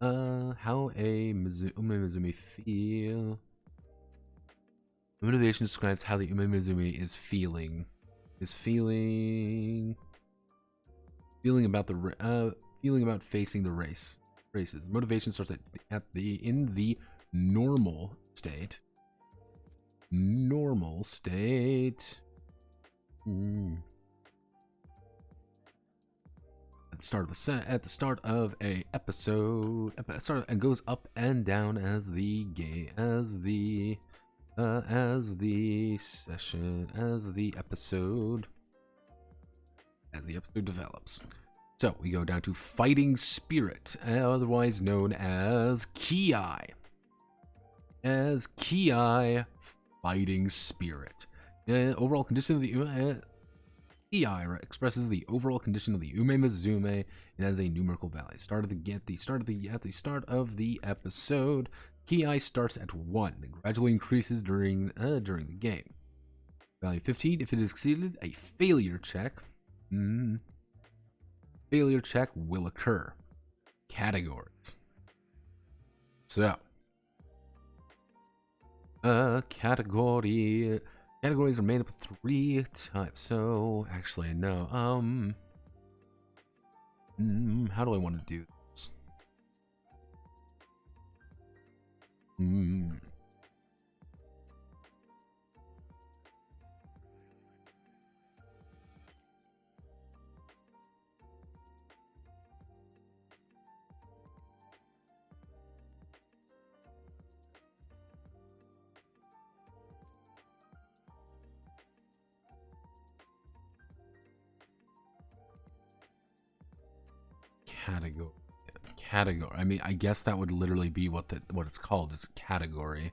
How a Umemezume feel. Motivation describes how the Umemezume is feeling. Feeling about facing the races. Motivation starts in the normal state. Normal state. At the start of a episode, and goes up and down as the episode develops. So we go down to fighting spirit, otherwise known as Ki. Fighting spirit. Overall condition of the Ki expresses the overall condition of the Umemezume and has a numerical value. At the start of the episode, Ki starts at 1 and gradually increases during the game. Value 15. If it is exceeded, a failure check. Failure check will occur. Categories. So, categories are made up of 3 types. So, actually, no. How do I want to do this? Category. I mean, I guess that would literally be what it's called. It's a category.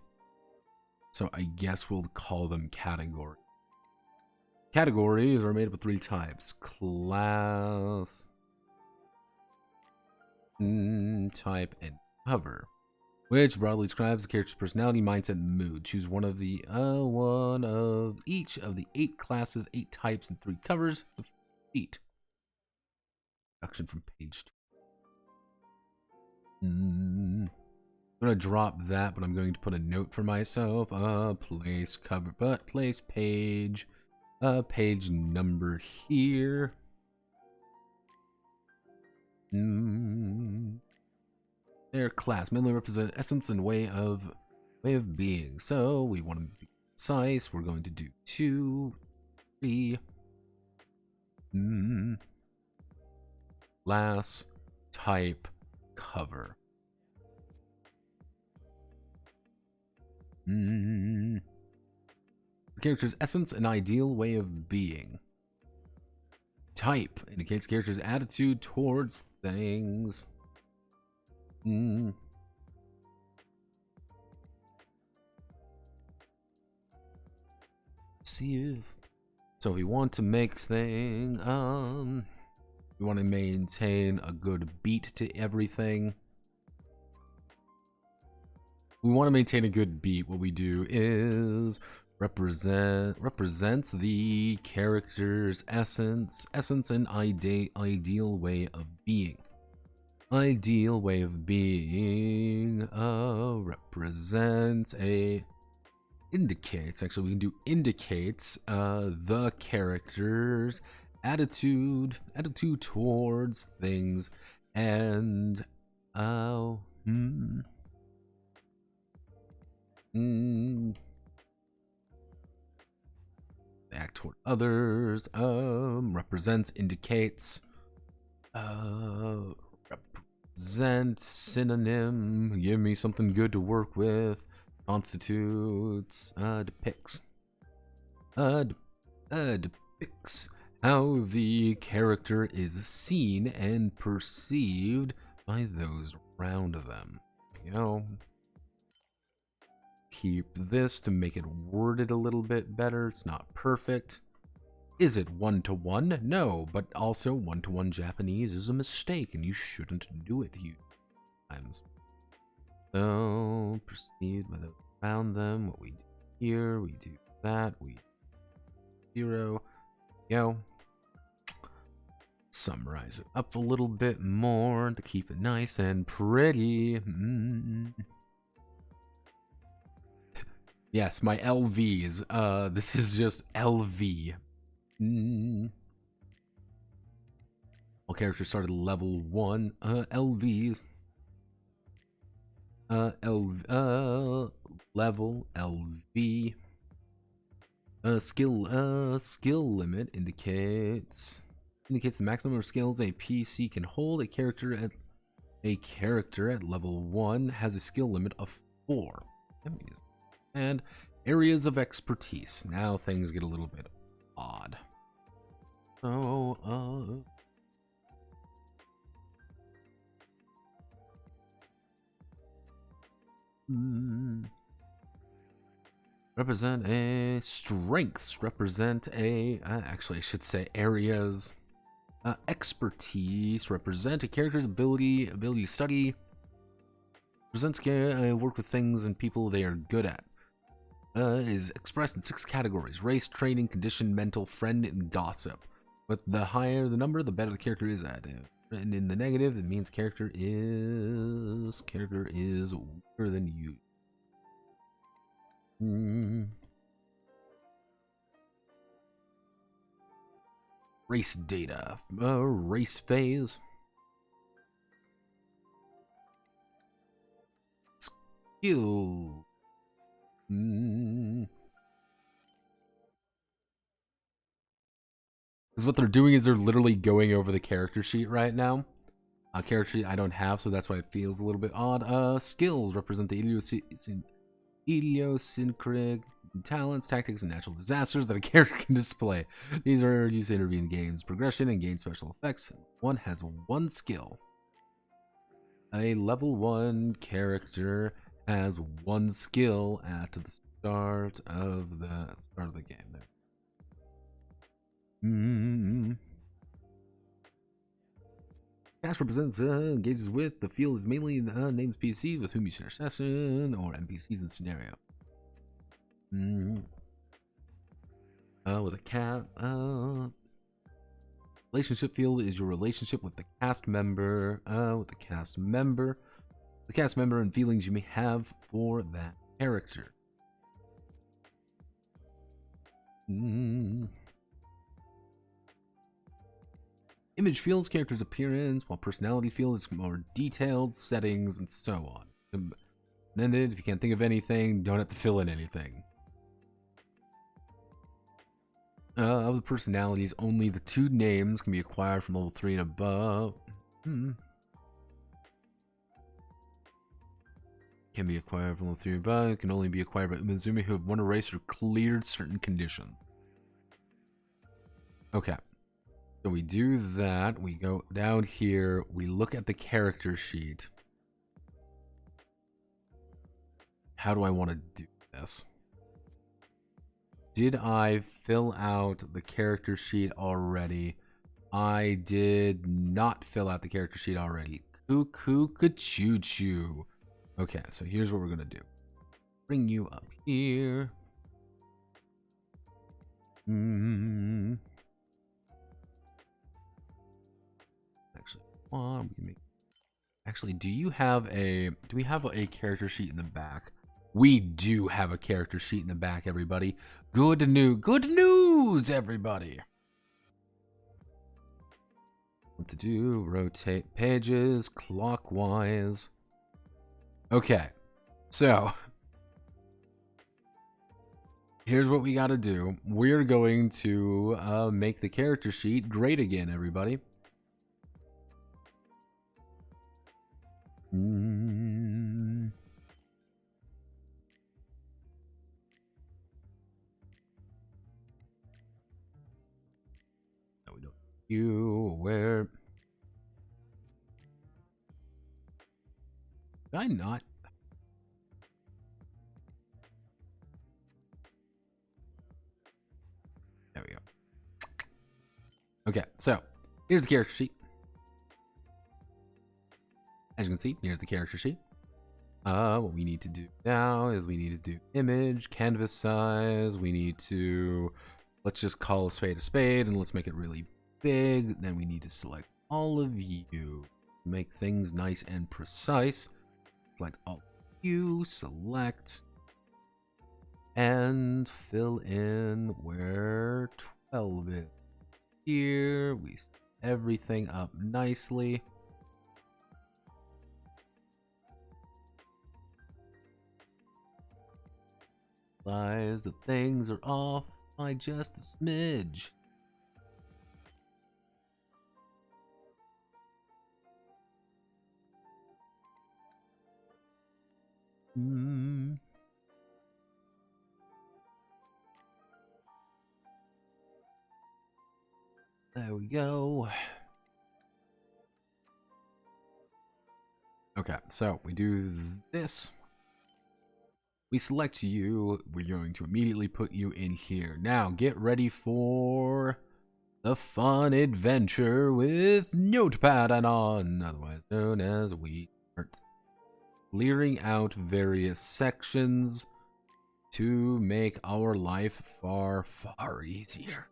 So I guess we'll call them category. Categories are made up of 3 types: class, type, and cover, which broadly describes the character's personality, mindset, and mood. Choose one of each of the 8 classes, 8 types, and 3 covers to feat. Introduction from page 2. I'm gonna drop that, but I'm going to put a note for myself. Place cover, but place page, page number here. Their class mainly represent essence and way of being. So we want to be precise. We're going to do 2, 3. Class, type, cover. The character's essence and ideal way of being. Type indicates character's attitude towards things. See if so we want to make thing we want to maintain a good beat to everything. We want to maintain a good beat. What we do is represents the character's essence and ideal way of being. Ideal way of being represents indicates the character's attitude towards things and act toward others. Indicates represent synonym. Give me something good to work with. Constitutes depicts how the character is seen and perceived by those around them. You know, keep this to make it worded a little bit better. It's not perfect. Is it 1-to-1? No, but also 1-to-1 Japanese is a mistake and you shouldn't do it times. So proceed with those around them. What we do here, we do that. We 0. Go. Summarize it up a little bit more to keep it nice and pretty. Yes, my LVs. This is just LV. All characters started level 1. LVs. Level LV. Skill limit indicates the maximum of skills a PC can hold. A character at level 1 has a skill limit of 4. And areas of expertise. Now things get a little bit odd. So, represent a strengths. Represent a actually I should say areas. Expertise. Represent a character's ability to study. Presents work with things and people they are good at. Is expressed in 6 categories: race, training, condition, mental, friend, and gossip. But the higher the number, the better the character is at. And in the negative, it means character is weaker than you. Race data. Race phase. Skill. Because what they're doing is they're literally going over the character sheet right now. Character sheet I don't have, so that's why it feels a little bit odd. Skills represent the idiosyncratic talents, tactics, and natural disasters that a character can display. These are used to intervene in games progression and gain special effects. One has 1 skill. A level 1 character has 1 skill at the start of the game. There. Cast represents engages with. The field is mainly names PC with whom you share session or NPCs in the scenario. With a cat. Relationship field is your relationship with the cast member. The cast member and feelings you may have for that character. Image fields character's appearance, while personality field is more detailed settings and so on. And if you can't think of anything, don't have to fill in anything. Of the personalities, only the 2 names can be acquired from level 3 and above. Can be acquired from level 3 and above. Can only be acquired by Umizumi who have won a race or cleared certain conditions. Okay. So we do that. We go down here. We look at the character sheet. How do I want to do this? Did I fill out the character sheet already? I did not fill out the character sheet already. Choo-choo. Okay, so here's what we're going to do. Bring you up here. Actually, we can make. Actually, do we have a character sheet in the back? We do have a character sheet in the back, everybody. Good news, everybody. What to do? Rotate pages clockwise. Okay, so here's what we got to do. We're going to make the character sheet great again, everybody. Where did I not? There we go. Okay, so here's the character sheet. As you can see, here's the character sheet. What we need to do now is we need to do image, canvas size. We need to, let's just call a spade, and let's make it really big. Then we need to select all of you, make things nice and precise. Select all of you, select, and fill in where 12 is. Here, we set everything up nicely. Realize that things are off by just a smidge. There we go. Okay, so we do this. We select you. We're going to immediately put you in here. Now, get ready for the fun adventure with Notepad add-on, otherwise known as we start clearing out various sections to make our life far, far easier.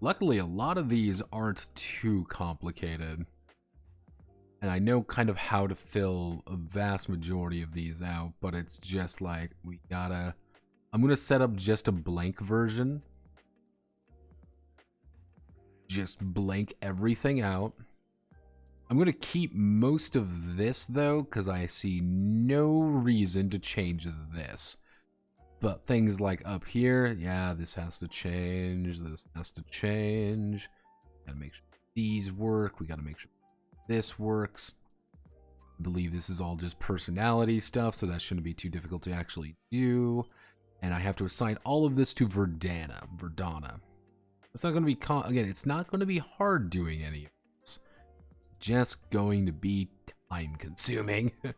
Luckily, a lot of these aren't too complicated. And I know kind of how to fill a vast majority of these out, but it's just like, we gotta... I'm gonna set up just a blank version. Just blank everything out. I'm gonna keep most of this, though, because I see no reason to change this. But things like up here, yeah, this has to change, this has to change. Gotta make sure these work, we gotta make sure this works. I believe this is all just personality stuff, so that shouldn't be too difficult to actually do. And I have to assign all of this to Verdana. It's not gonna be, again, it's not gonna be hard doing any of this. It's just going to be time consuming. If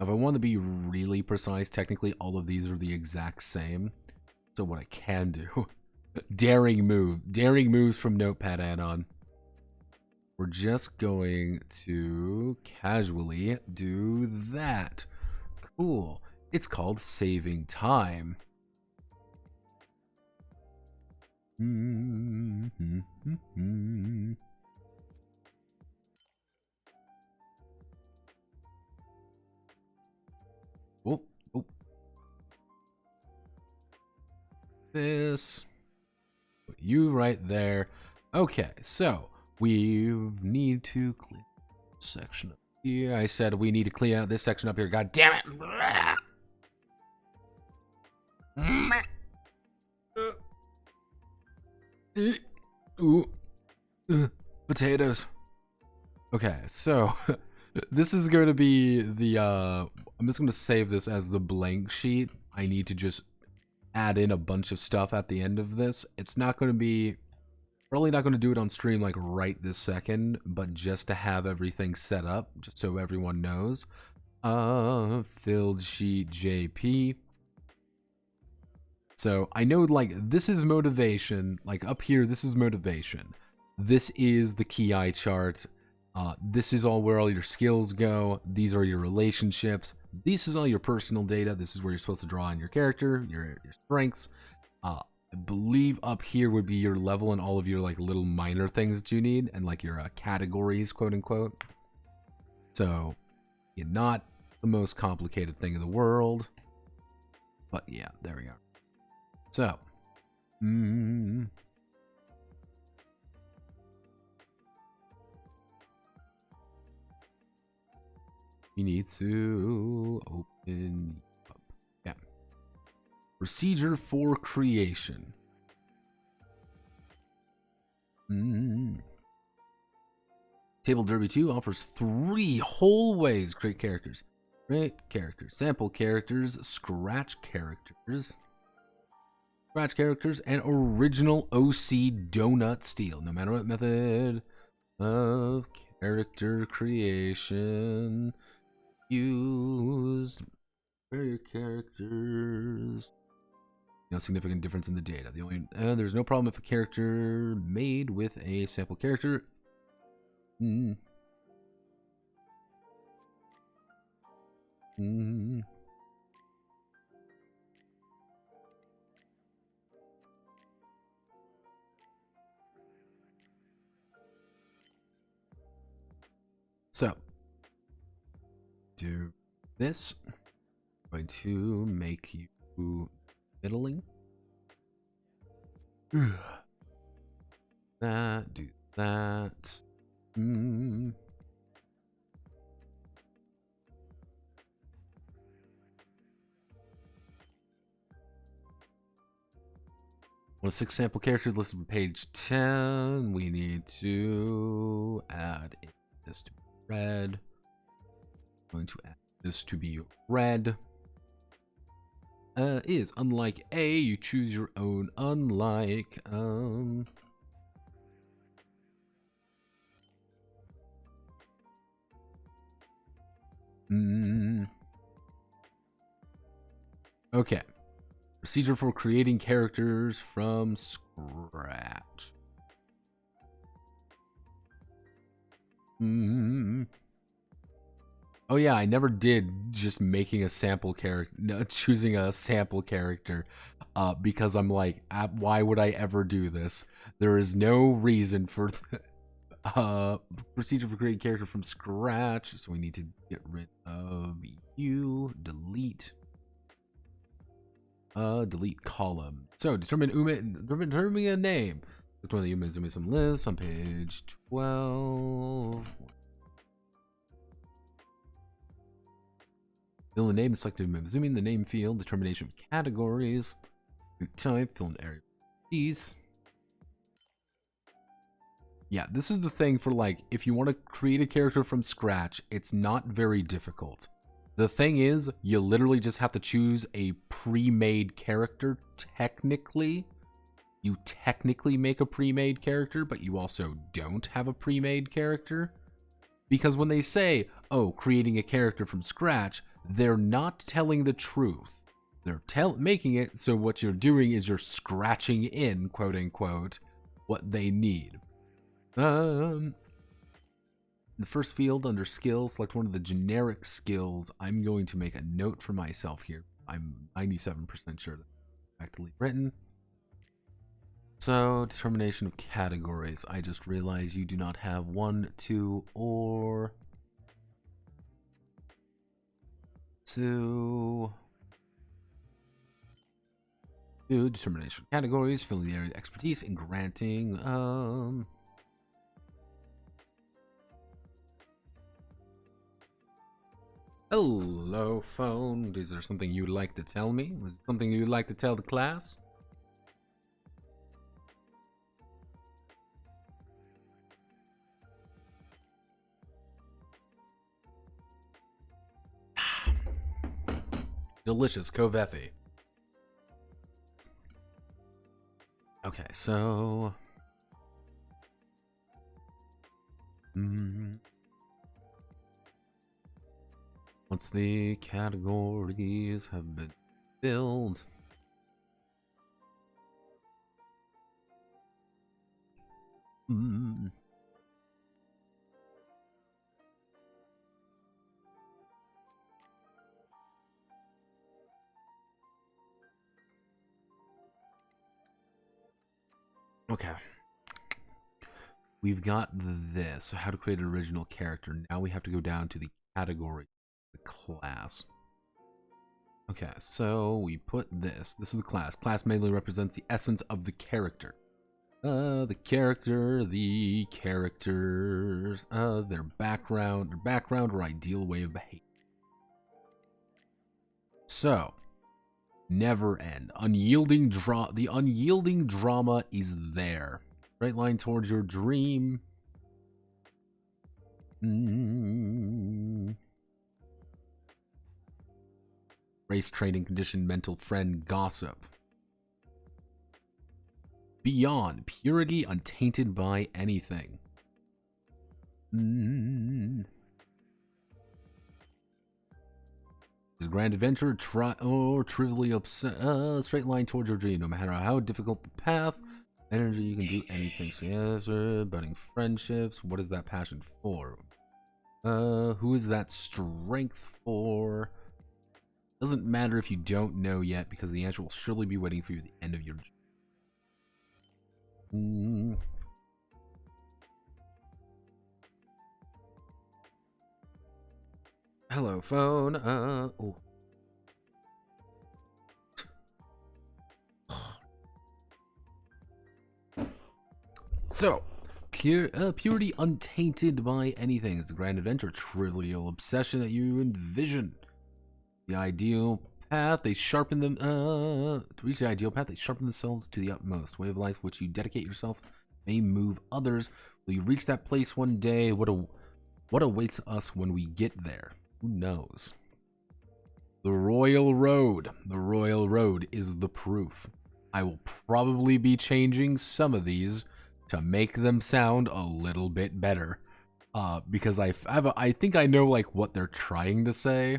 I want to be really precise, technically all of these are the exact same. So what I can do, daring moves from Notepad add-on. We're just going to casually do that. Cool. It's called saving time. Oh, oh. This. Put you right there. Okay, so we need to clear this section up here. I said we need to clear out this section up here. God damn it. Potatoes. Okay, so this is going to be the I'm just going to save this as the blank sheet. I need to just add in a bunch of stuff at the end of this. It's not going to be, probably not going to do it on stream like right this second, but just to have everything set up, just so everyone knows. Filled sheet JP. So I know, like, this is motivation. Like up here, this is motivation. This is the key eye chart. This is all where all your skills go. These are your relationships. This is all your personal data. This is where you're supposed to draw on your character, your strengths. I believe up here would be your level and all of your like little minor things that you need, and like your categories, quote unquote. So, yeah, not the most complicated thing in the world, but yeah, there we are. So, we need to open up. Yeah. Procedure for creation. Table Derby 2 offers 3 whole ways to create characters. Create characters, sample characters, scratch characters. Scratch characters and original OC donut steel. No matter what method of character creation used, your characters. No significant difference in the data. The only there's no problem if a character made with a sample character. So, do this. I'm going to make you middling. That, do that. Well, 6 sample characters listed on page 10. We need to add this to be red. I'm going to add this to be red. Is unlike A, you choose your own unlike. Okay. Procedure for creating characters from scratch. Oh yeah, I never did just making a sample character, choosing a sample character, because I'm like, why would I ever do this? There is no reason for procedure for creating character from scratch. So we need to get rid of you, delete. Delete column. So determining a name. This one of the humans, some lists on page 12. Fill the name, selected zooming the name field, determination of categories, type, fill an area. These. Yeah, this is the thing for like, if you want to create a character from scratch, it's not very difficult. The thing is, you literally just have to choose a pre-made character, technically. You technically make a pre-made character, but you also don't have a pre-made character. Because when they say, oh, creating a character from scratch, they're not telling the truth. They're making it so what you're doing is you're scratching in, quote unquote, what they need. In the first field under skills, select one of the generic skills. I'm going to make a note for myself here. I'm 97% sure that's correctly written. So, determination of categories. I just realized you do not have 1, 2, or 2. Determination of categories, filling the area of expertise, and granting hello, phone. Is there something you'd like to tell me? Was there something you'd like to tell the class? Delicious Coveffi. Okay, so once the categories have been filled, okay. We've got this. So how to create an original character. Now we have to go down to the category, the class. Okay, so we put this. This is the class. Class mainly represents the essence of the character. The character, the characters, their background or ideal way of behaving. So, never end. The unyielding drama is there. Straight line towards your dream. Race, training, condition, mental, friend, gossip. Beyond, purity untainted by anything. Grand adventure, or trivially upset, straight line towards your dream. No matter how difficult the path, energy, you can do anything. So yes, budding friendships. What is that passion for? Who is that strength for? Doesn't matter if you don't know yet, because the answer will surely be waiting for you at the end of your journey. Hello, phone. Oh. So, purity untainted by anything is a grand adventure, trivial obsession that you envision. The ideal path, they sharpen them. To reach the ideal path, they sharpen themselves to the utmost. Way of life which you dedicate yourself may move others. Will you reach that place one day? What awaits us when we get there? Who knows? The Royal Road. The Royal Road is the proof. I will probably be changing some of these to make them sound a little bit better. Because I think I know like what they're trying to say.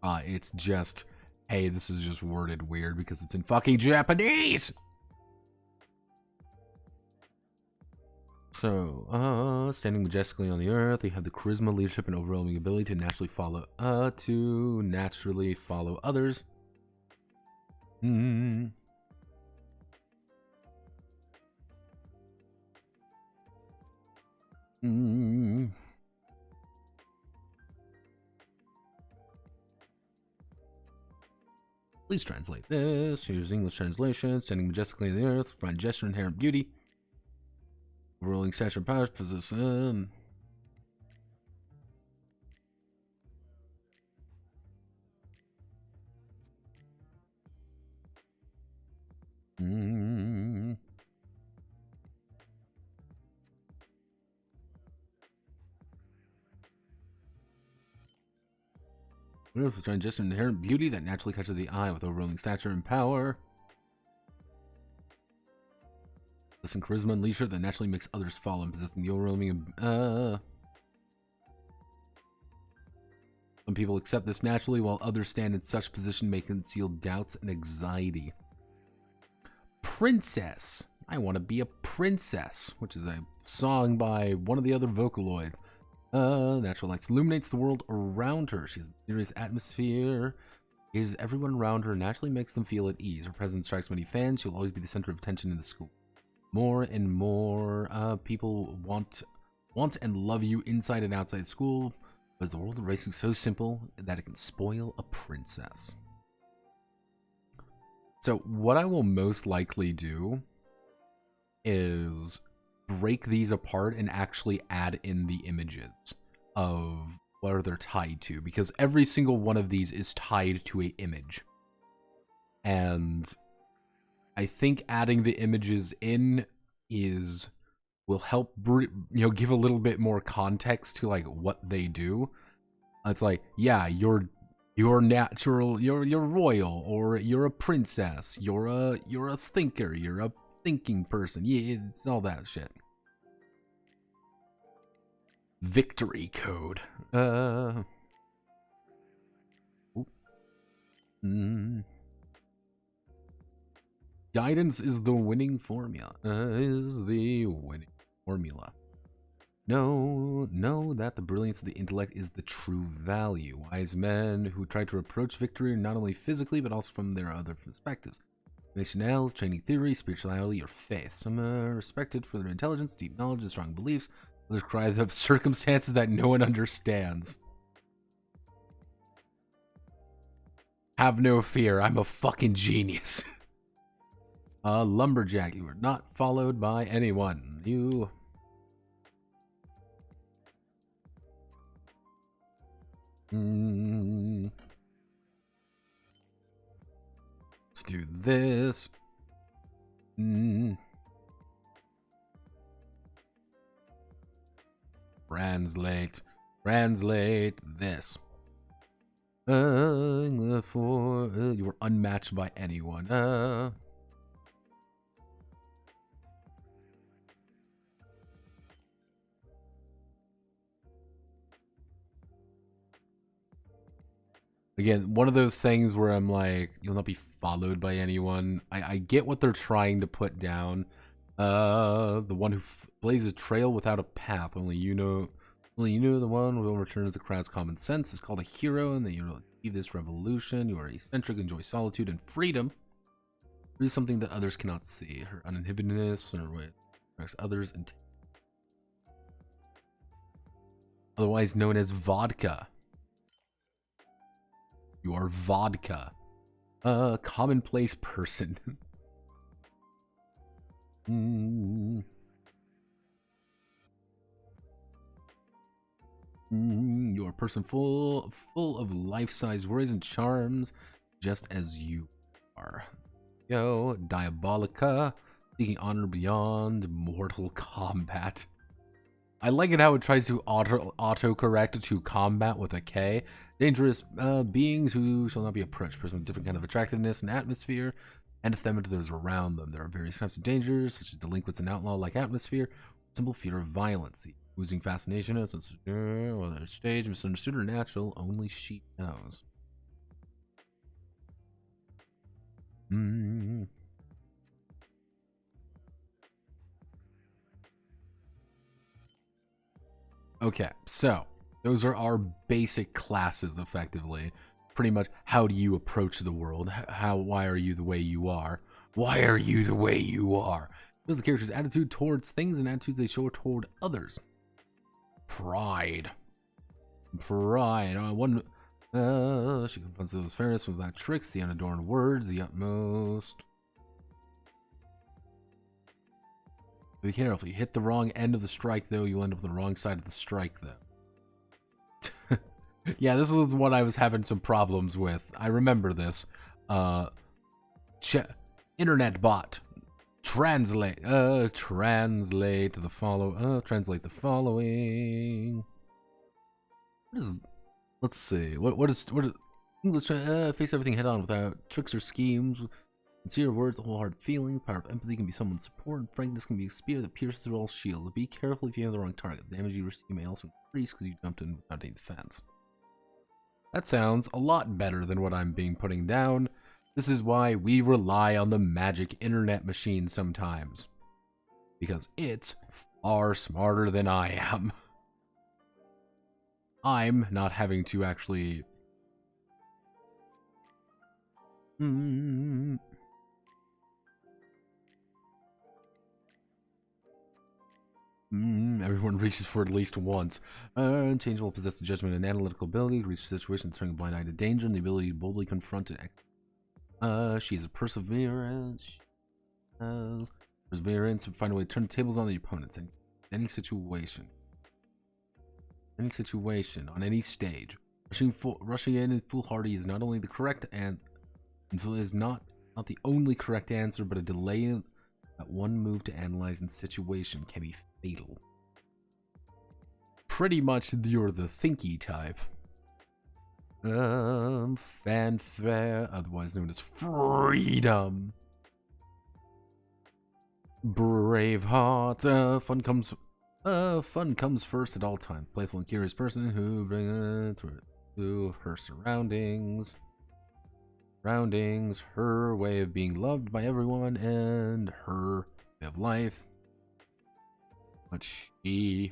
It's just, hey, this is just worded weird because it's in fucking Japanese! So, standing majestically on the earth, they have the charisma, leadership, and overwhelming ability to naturally follow others. Please translate this. Here's English translation. Standing majestically on the earth, find gesture, inherent beauty. Rolling stature, power, position. Trying just an inherent beauty that naturally catches the eye with overwhelming stature and power. Listen, charisma and leadership that naturally makes others follow and possessing the overwhelming. Some people accept this naturally, while others stand in such position may conceal doubts and anxiety. Princess. I want to be a princess, which is a song by one of the other Vocaloids. Natural light illuminates the world around her. She's a mysterious atmosphere. Is everyone around her naturally makes them feel at ease. Her presence strikes many fans. She'll always be the center of attention in the school. More and more people want and love you inside and outside school. But the world of racing is so simple that it can spoil a princess. So what I will most likely do is break these apart and actually add in the images of what they're tied to, because every single one of these is tied to an image. And I think adding the images in will help give a little bit more context to like what they do. It's like, yeah, you're natural, you're royal, or you're a princess, you're a thinker, you're a thinking person. Yeah, it's all that shit. Victory code. Guidance is the winning formula. Know that the brilliance of the intellect is the true value. Wise men who try to approach victory not only physically but also from their other perspectives. Nationals, training theory, spirituality, or faith. Some are respected for their intelligence, deep knowledge, and strong beliefs. Others cry of circumstances that no one understands. Have no fear, I'm a fucking genius. Lumberjack, you are not followed by anyone. You... Let's do this. Translate this. You were unmatched by anyone. Again, one of those things where I'm like, you'll not be followed by anyone. I get what they're trying to put down. The one who blazes a trail without a path. Only you know the one who overturns the crowd's common sense is called a hero, and that you will achieve this revolution. You are eccentric, enjoy solitude and freedom. Do something that others cannot see. Her uninhibitedness and her way affects others, and otherwise known as vodka. You are vodka. Commonplace person. You're a person full of life-size worries and charms, just as you are. Yo, Diabolica, seeking honor beyond mortal combat. I like it how it tries to auto-correct to combat with a K. Dangerous beings who shall not be approached. Person with different kind of attractiveness and atmosphere, anathema to those around them. There are various types of dangers, such as delinquents and outlaw-like atmosphere, simple fear of violence. The oozing fascination is on their stage, misunderstood or natural, only she knows. Okay, so those are our basic classes, effectively. Pretty much, how do you approach the world? Why are you the way you are? Why are you the way you are? There's the character's attitude towards things and attitudes they show toward others. Pride. She confronts those fairness without tricks, the unadorned words, the utmost. Be careful. You hit the wrong end of the strike, though, you'll end up on the wrong side of the strike, though. Yeah, this was what I was having some problems with. I remember this. Internet bot. Translate the following. Let's see. What is English? Face everything head on without tricks or schemes. Sincere words, wholehearted feeling, power of empathy can be someone's support, and frankness can be a spear that pierces through all shields. Be careful if you have the wrong target. The damage you receive may also increase because you jumped in without any defense. That sounds a lot better than what I'm putting down. This is why we rely on the magic internet machine sometimes. Because it's far smarter than I am. I'm not having to actually... Everyone reaches for it at least once. Unchangeable possess the judgment and analytical ability to reach situations, turning a blind eye to danger, and the ability to boldly confront it. She has a perseverance. Perseverance to find a way to turn the tables on the opponents in any situation. On any stage. Rushing in foolhardy is not only the correct and is not the only correct answer, but a delay at one move to analyze the situation can be fatal. Pretty much you're the thinky type. Fanfare, otherwise known as freedom. Braveheart, fun comes first at all times. Playful and curious person who brings it through her surroundings. Her way of being loved by everyone, and her way of life. But she...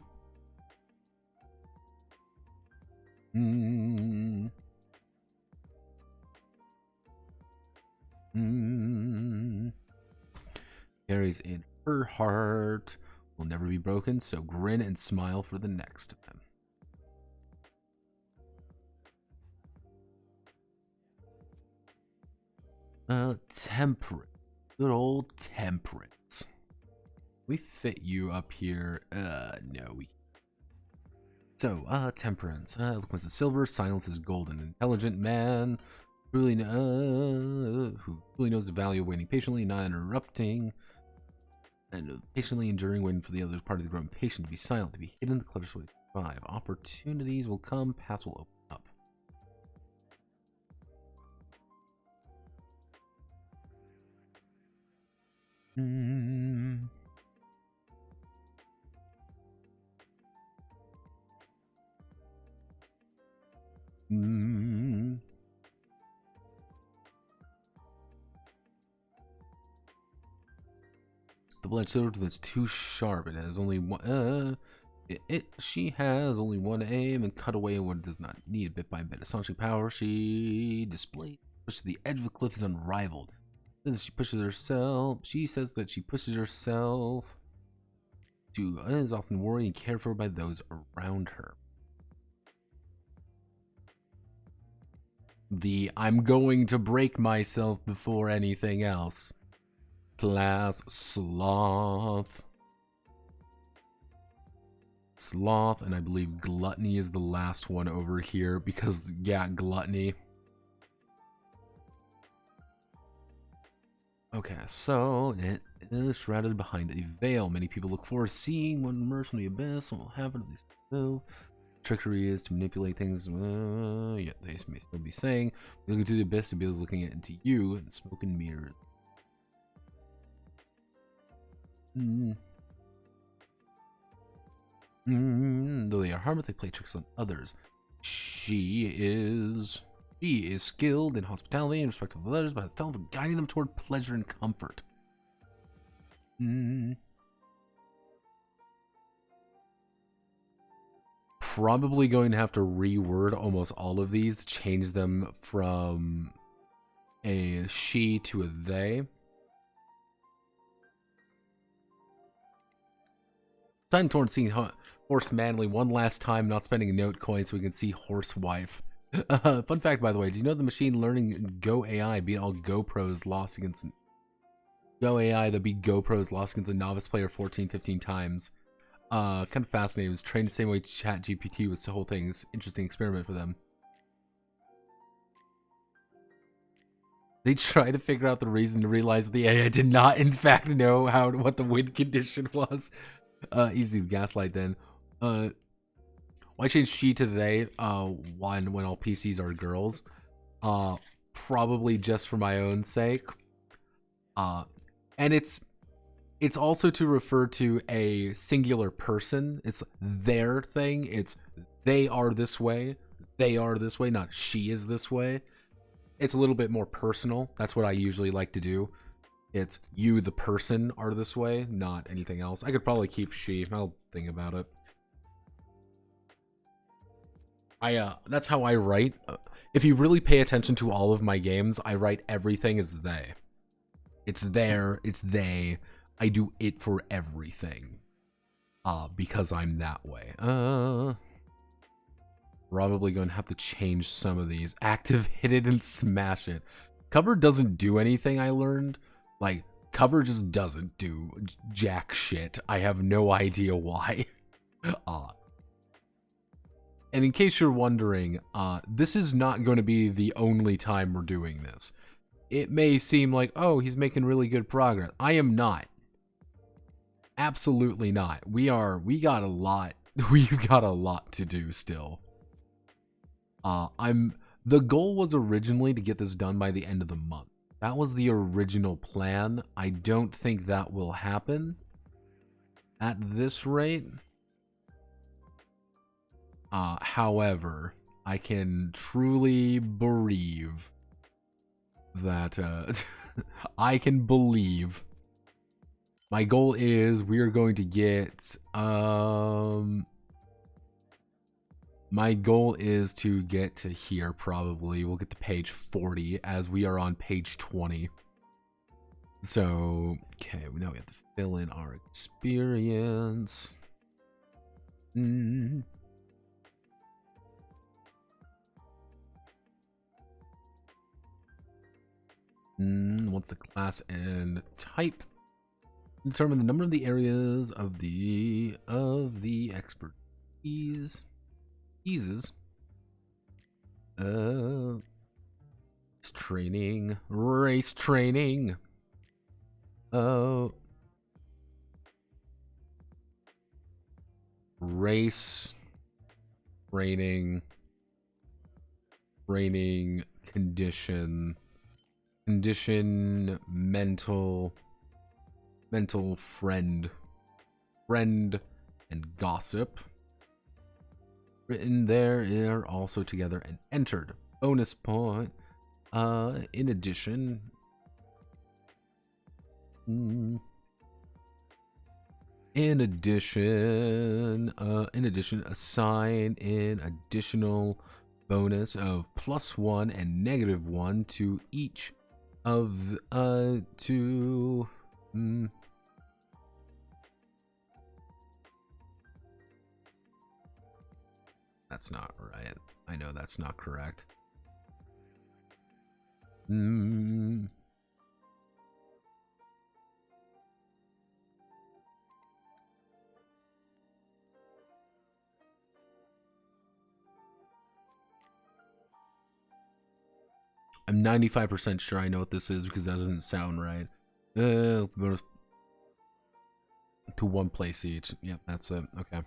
carries in her heart, will never be broken, so grin and smile for the next of them. Temperate. Good old temperance. We fit you up here. No. So, temperance. Eloquence is silver, silence is golden. Intelligent man who really knows the value of waiting patiently, not interrupting, and patiently enduring, waiting for the other party to grow impatient, to be silent, to be hidden, the cleverest way to survive. Opportunities will come, paths will open up. Mm. Mm. The blade sword that's too sharp. It has only one. She has only one aim and cut away what it does not need bit by bit. Astonishing power she displays. Push to the edge of the cliff is unrivaled. Then she pushes herself. She says that she pushes herself to is often worried and cared for by those around her. The I'm going to break myself before anything else. Class sloth. Sloth, and I believe gluttony is the last one over here because, yeah, gluttony. Okay, so it is shrouded behind a veil. Many people look forward to seeing what emerges from the abyss. What will happen to these people? Trickery is to manipulate things. Yeah, they may still be saying. Look into the abyss, the abyss is looking into you and smoke and mirrors. Though they are harmless, they play tricks on others. She is skilled in hospitality and respect of others, but has talent for guiding them toward pleasure and comfort. Probably going to have to reword almost all of these to change them from a she to a they. Time torn seeing horse manly one last time, not spending a note coin so we can see horse wife. Fun fact, by the way, do you know the machine learning Go AI beat all GoPros lost against Go AI that beat GoPros lost against a novice player 14, 15 times? Kind of fascinating. It was trained the same way Chat GPT was. The whole thing's interesting experiment for them. They tried to figure out the reason to realize the AI did not, in fact, know what the wind condition was. Easy to gaslight then. Why change she to they? When all PCs are girls. Probably just for my own sake. And it's also to refer to a singular person. It's their thing. It's they are this way. They are this way, not she is this way. It's a little bit more personal. That's what I usually like to do. It's you, the person, are this way, not anything else. I could probably keep she. I'll think about it. That's how I write. If you really pay attention to all of my games, I write everything as they. It's there, it's they. I do it for everything. Because I'm that way. Probably going to have to change some of these. Active, hit it, and smash it. Cover doesn't do anything, I learned. Like, cover just doesn't do jack shit. I have no idea why. And in case you're wondering, this is not going to be the only time we're doing this. It may seem like, oh, he's making really good progress. I am not. Absolutely not. We've got a lot to do still. The goal was originally to get this done by the end of the month. That was the original plan. I don't think that will happen at this rate. However, I can truly believe that I can believe my goal is we are going to get my goal is to get to here. Probably we'll get to page 40 as we are on page 20. So okay, now we have to fill in our experience. What's the class and type? Determine the number of the areas of the expertise. Training, race training. Race training, condition, mental, mental friend, and gossip. Written there are also together and entered. Bonus point. In addition. In addition, assign an additional bonus of +1 and -1 to each of That's not right. I know that's not correct. I'm 95% sure I know what this is because that doesn't sound right. To one place each. Yep, that's it. Okay,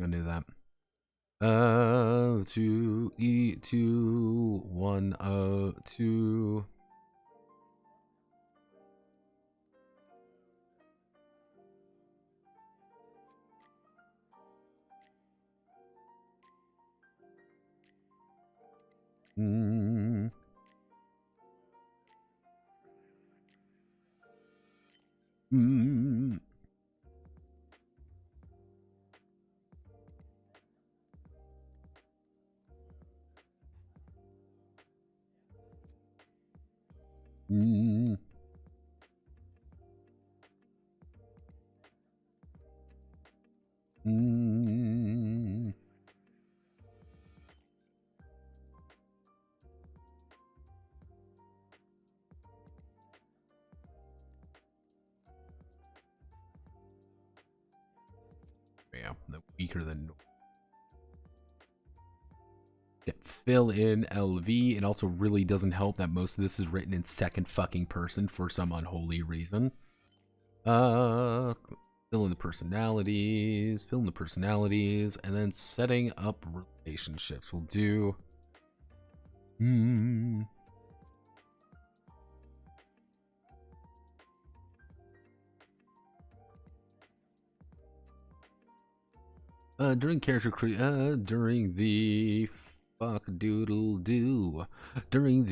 I knew that. To eat to one two. Yeah, the weaker than fill in LV. It also really doesn't help that most of this is written in second fucking person for some unholy reason. Fill in the personalities, and then setting up relationships. We'll do during character during the during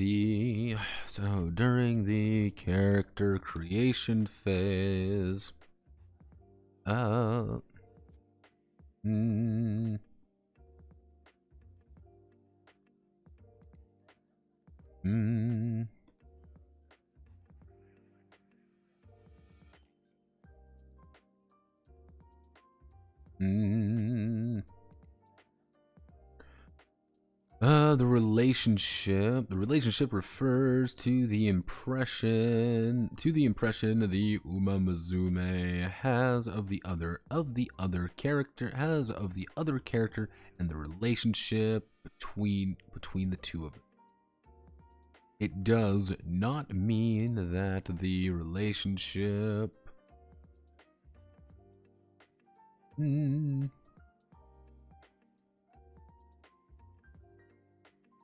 the character creation phase, the relationship refers to the impression the Umamuzume has of the other character and the relationship between the two of them. It does not mean that the relationship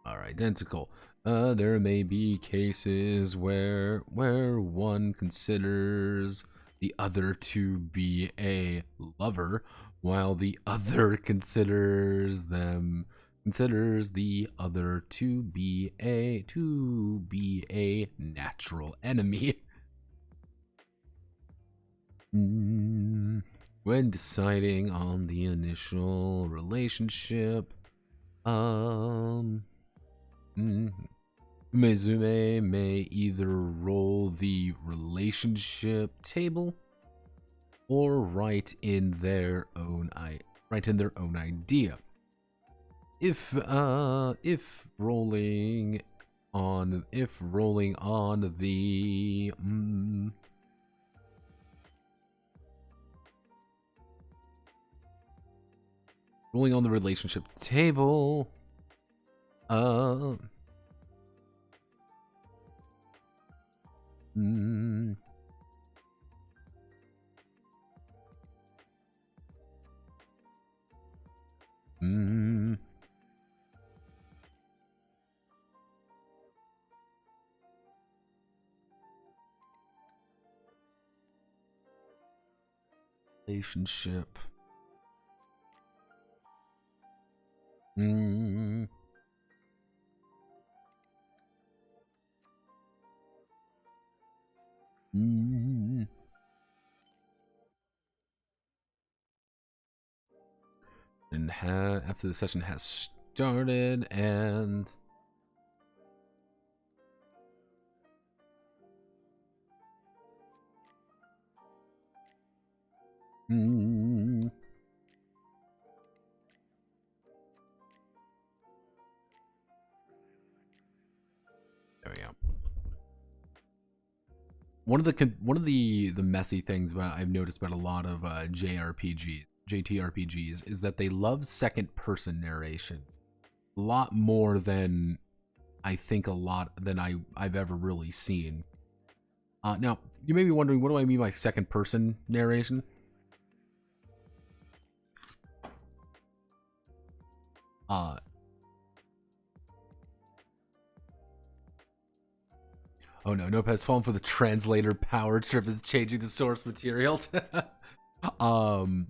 are identical. There may be cases where one considers the other to be a lover, while the other considers the other to be a natural enemy. When deciding on the initial relationship, Mizume may either roll the relationship table or write in their own idea. If rolling on the relationship table, Relationship. Mm. Mm. And after the session has started, and there we go. One of the messy things about I've noticed about a lot of JTRPGs is that they love second person narration a lot more than I think I've ever really seen. Now you may be wondering, what do I mean by second person narration? Oh no, Nope has fallen for the translator power trip is changing the source material. One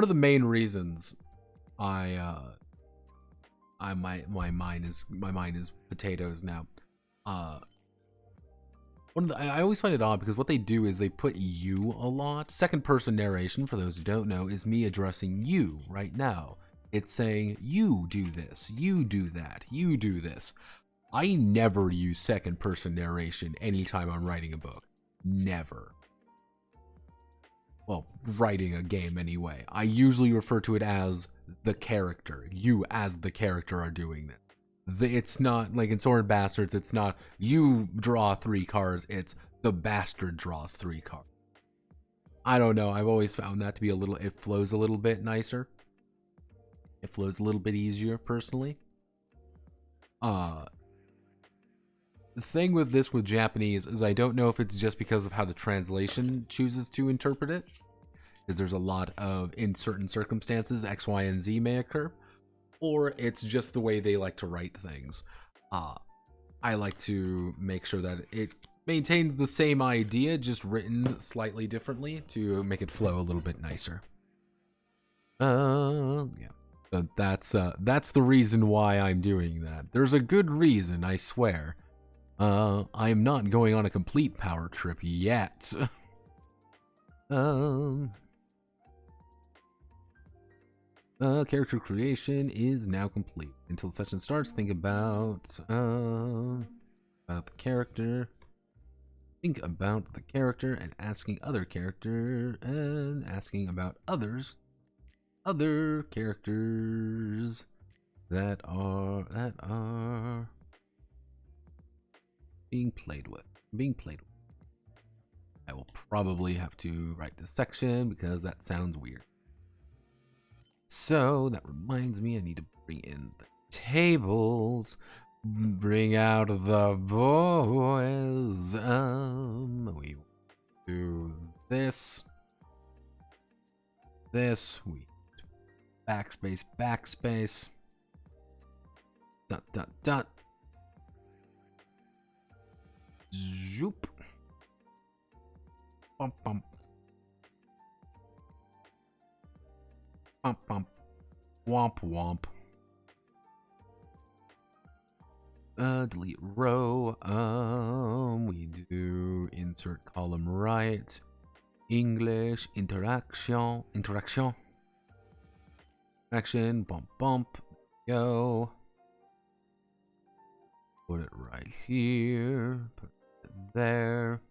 of the main reasons my mind is potatoes now. I always find it odd because what they do is they put you a lot. Second person narration, for those who don't know, is me addressing you right now. It's saying you do this, you do that, you do this. I never use second person narration anytime I'm writing a book. Never. Well, writing a game anyway. I usually refer to it as the character. You as the character are doing it. It's not like in Sword Bastards, it's not you draw 3 cards, it's the bastard draws 3 cards. I don't know, I've always found that to be it flows a little bit nicer. It flows a little bit easier, personally. The thing with Japanese is I don't know if it's just because of how the translation chooses to interpret it, because there's a lot of, in certain circumstances, X, Y, and Z may occur, or it's just the way they like to write things. I like to make sure that it maintains the same idea, just written slightly differently to make it flow a little bit nicer. Yeah. But that's the reason why I'm doing that. There's a good reason, I swear. I'm not going on a complete power trip yet. Character creation is now complete. Until the session starts, think about the character. Think about the character and asking other character and asking about other characters that are being played with. I will probably have to write this section because that sounds weird. So that reminds me, I need to bring in the tables. Bring out the boys. We do this. We backspace. Dot. Zoop. Bump. Womp. Delete row. We do insert column right. English interaction. Action. Bump. Go. Put it right here. Put it there.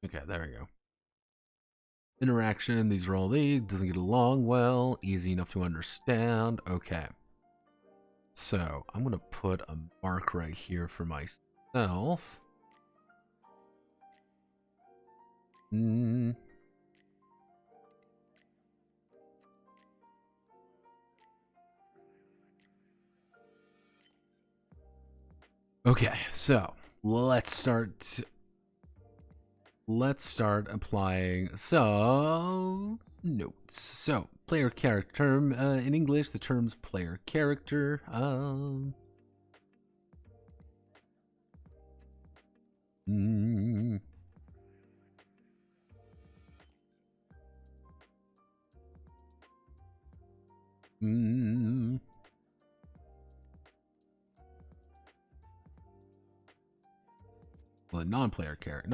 Okay, there we go. Interaction, these are all these. Doesn't get along well. Easy enough to understand. Okay. So, I'm going to put a mark right here for myself. Okay, so let's start applying. So notes. So, player character term, in English, the term's player character. Well, non-player character. A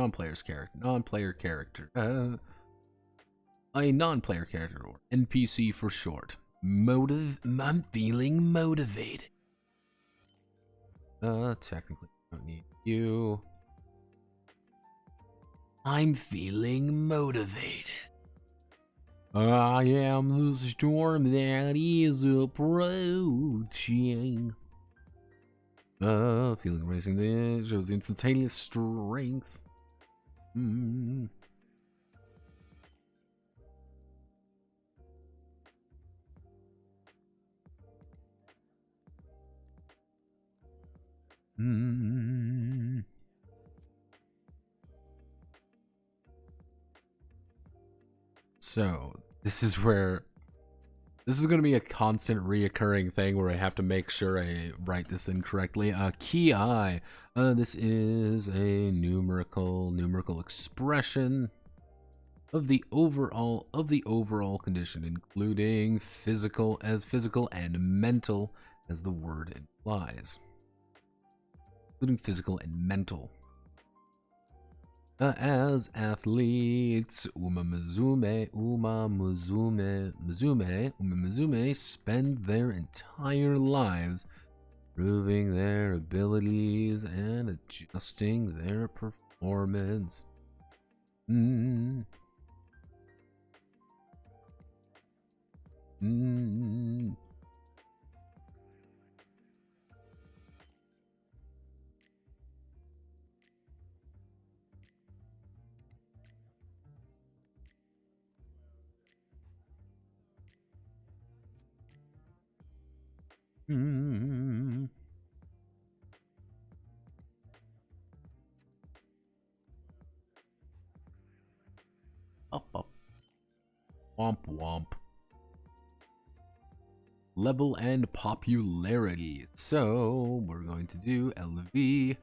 non-player character, or NPC for short. I'm feeling motivated. Technically, I don't need you. I'm feeling motivated. I am the storm that is approaching. Feeling racing there shows instantaneous strength. So, this is going to be a constant reoccurring thing where I have to make sure I write this in correctly. Ki. This is a numerical expression of the overall condition, including physical and mental, as the word implies. Including physical and mental. As athletes, umamuzume spend their entire lives proving their abilities and adjusting their performance. Up. Womp womp. Level and popularity. So we're going to do LV.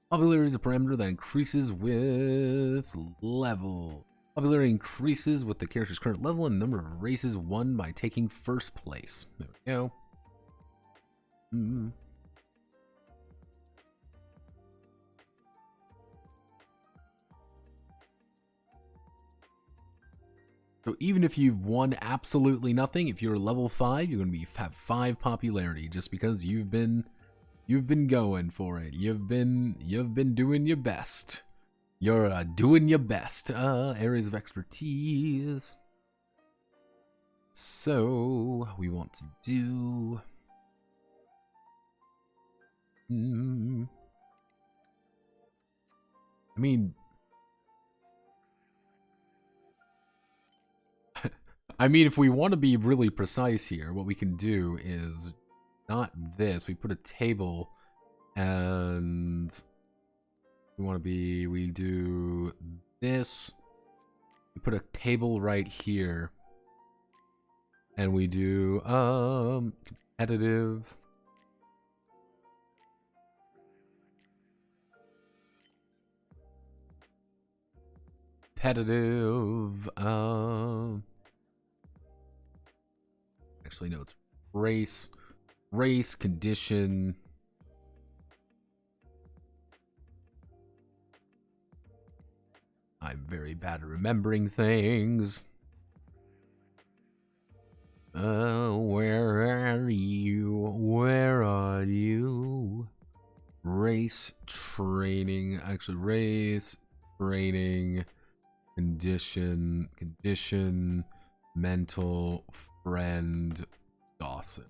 Popularity is a parameter that increases with level. Popularity increases with the character's current level and number of races won by taking first place. There we go. So even if you've won absolutely nothing, if you're level 5, you're going to have 5 popularity just because you've been going for it. You've been doing your best. You're doing your best. Areas of expertise. So we want to do. I mean, if we want to be really precise here, what we can do is not this. We put a table, and we do this. We put a table right here, and we do competitive. Actually, no, it's race condition. I'm very bad at remembering things. Where are you? Race training. Actually, race training. Condition. Mental. Friend. Gossip.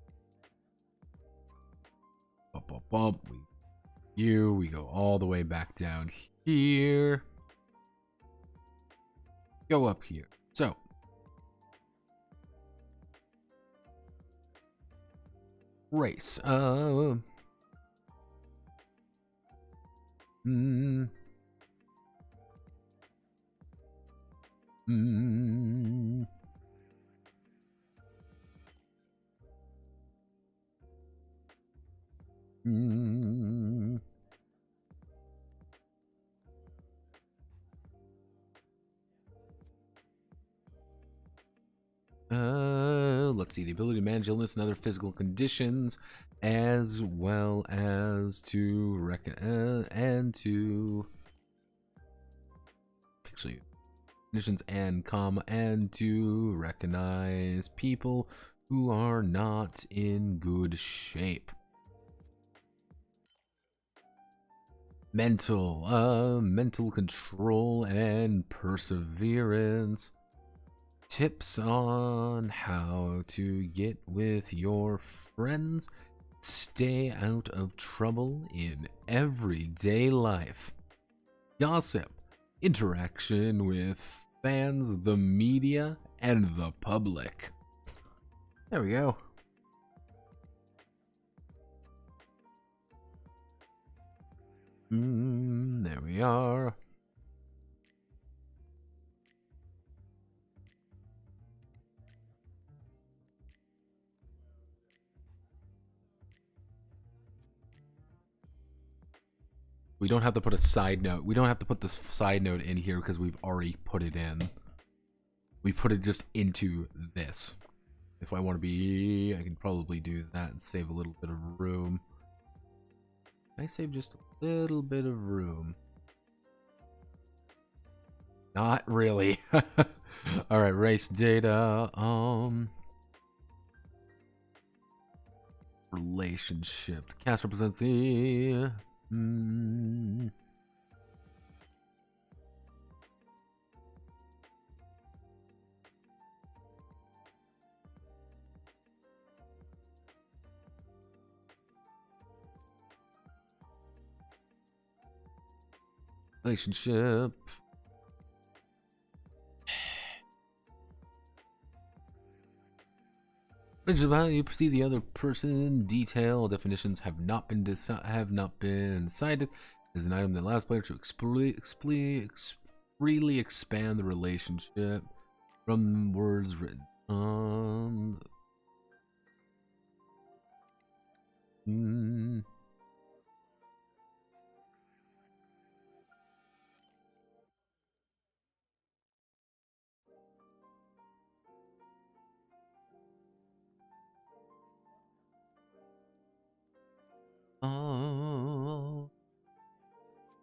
We go all the way back down here. Go up here. So. Race. Mm. Mm. Mm. Let's see. The ability to manage illness and other physical conditions, as well as to actually conditions and to recognize people who are not in good shape. Mental control and perseverance. Tips on how to get with your friends, stay out of trouble in everyday life. Gossip, interaction with fans, the media, and the public. There we go. There we are. We don't have to put a side note. We don't have to put this side note in here because we've already put it in. We put it just into this. If I want to be, I can probably do that and save a little bit of room. Can I save just a little bit of room? Not really. All right, race data. Relationship. The cast represents the. Relationship. How you perceive the other person. Detail definitions have not been decided. Is an item that allows players to freely expand the relationship from words written on.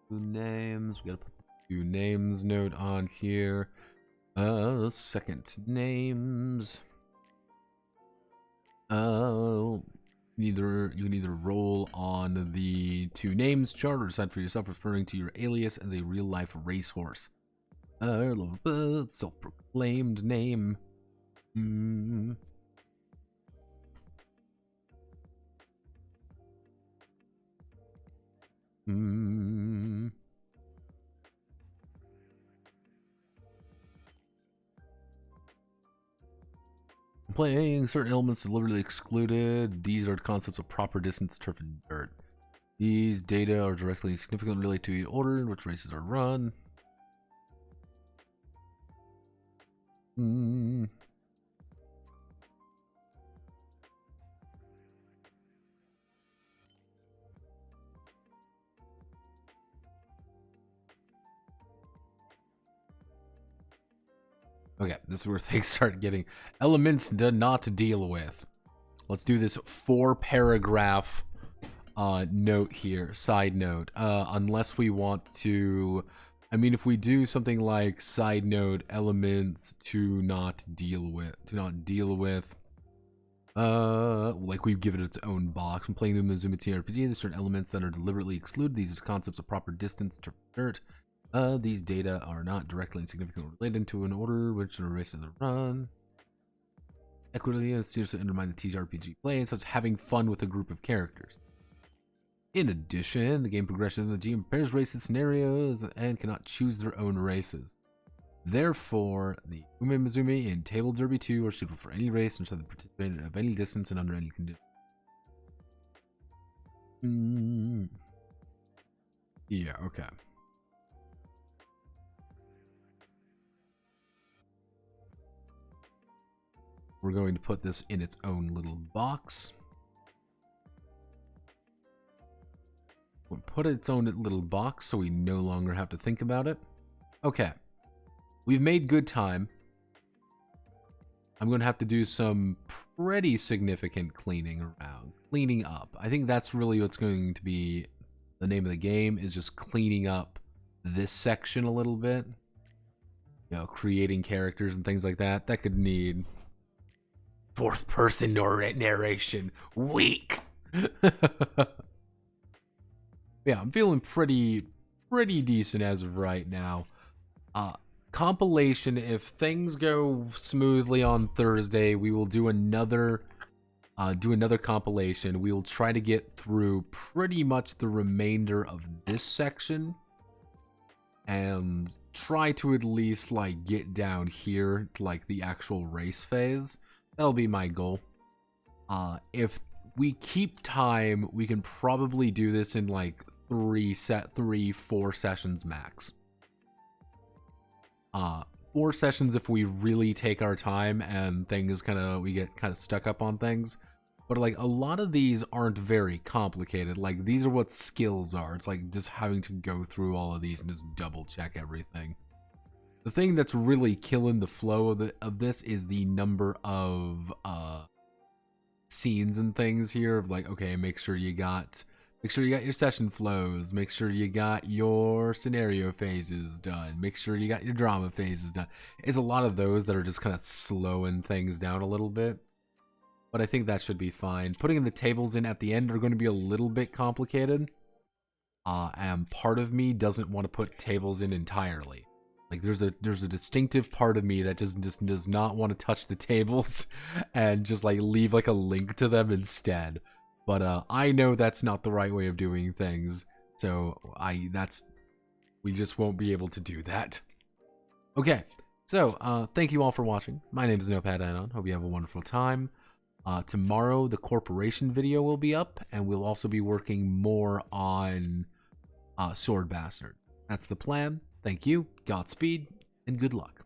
Two names. We gotta put the two names note on here. Second names. You can either roll on the two names chart or decide for yourself, referring to your alias as a real life racehorse. Self-proclaimed name. Playing certain elements deliberately excluded. These are concepts of proper distance, turf, and dirt. These data are directly and significantly related to the order in which races are run. Okay, this is where things start getting elements to not deal with. Let's do this 4-paragraph note here, side note. Unless we want to, I mean, if we do something like side note elements to not deal with, like we've given it its own box. When playing the Japanese TRPG, there's certain elements that are deliberately excluded. These are concepts of proper distance, to dirt. These data are not directly and significantly related to an order which the races are run. Equity seems to undermine the TRPG play, such as having fun with a group of characters. In addition, the game progression of the GM prepares races scenarios and cannot choose their own races. Therefore, the Ume Mizumi in Table Derby 2 are suitable for any race and shall participate of any distance and under any condition. Yeah, okay. We're going to put this in its own little box. We'll put it in its own little box so we no longer have to think about it. Okay. We've made good time. I'm going to have to do some pretty significant cleaning around. Cleaning up. I think that's really what's going to be the name of the game, is just cleaning up this section a little bit. You know, creating characters and things like that. That could need fourth person narration. Weak! Yeah, I'm feeling pretty decent as of right now. Compilation, if things go smoothly on Thursday, we will do another compilation. We will try to get through pretty much the remainder of this section and try to at least like get down here to like the actual race phase. That'll be my goal. If we keep time, we can probably do this in like 4 sessions max. 4 sessions if we really take our time and things we get kind of stuck up on things. But like a lot of these aren't very complicated. Like these are what skills are. It's like just having to go through all of these and just double check everything. The thing that's really killing the flow of this is the number of scenes and things here of like, okay, make sure you got your session flows, make sure you got your scenario phases done, make sure you got your drama phases done. It's a lot of those that are just kind of slowing things down a little bit. But I think that should be fine. Putting the tables in at the end are going to be a little bit complicated. And part of me doesn't want to put tables in entirely. Like there's a distinctive part of me that just does not want to touch the tables and just like leave like a link to them instead. But I know that's not the right way of doing things. So we just won't be able to do that. Okay. So thank you all for watching. My name is Notepad Anon. Hope you have a wonderful time. Tomorrow the corporation video will be up, and we'll also be working more on Sword Bastard. That's the plan. Thank you, Godspeed, and good luck.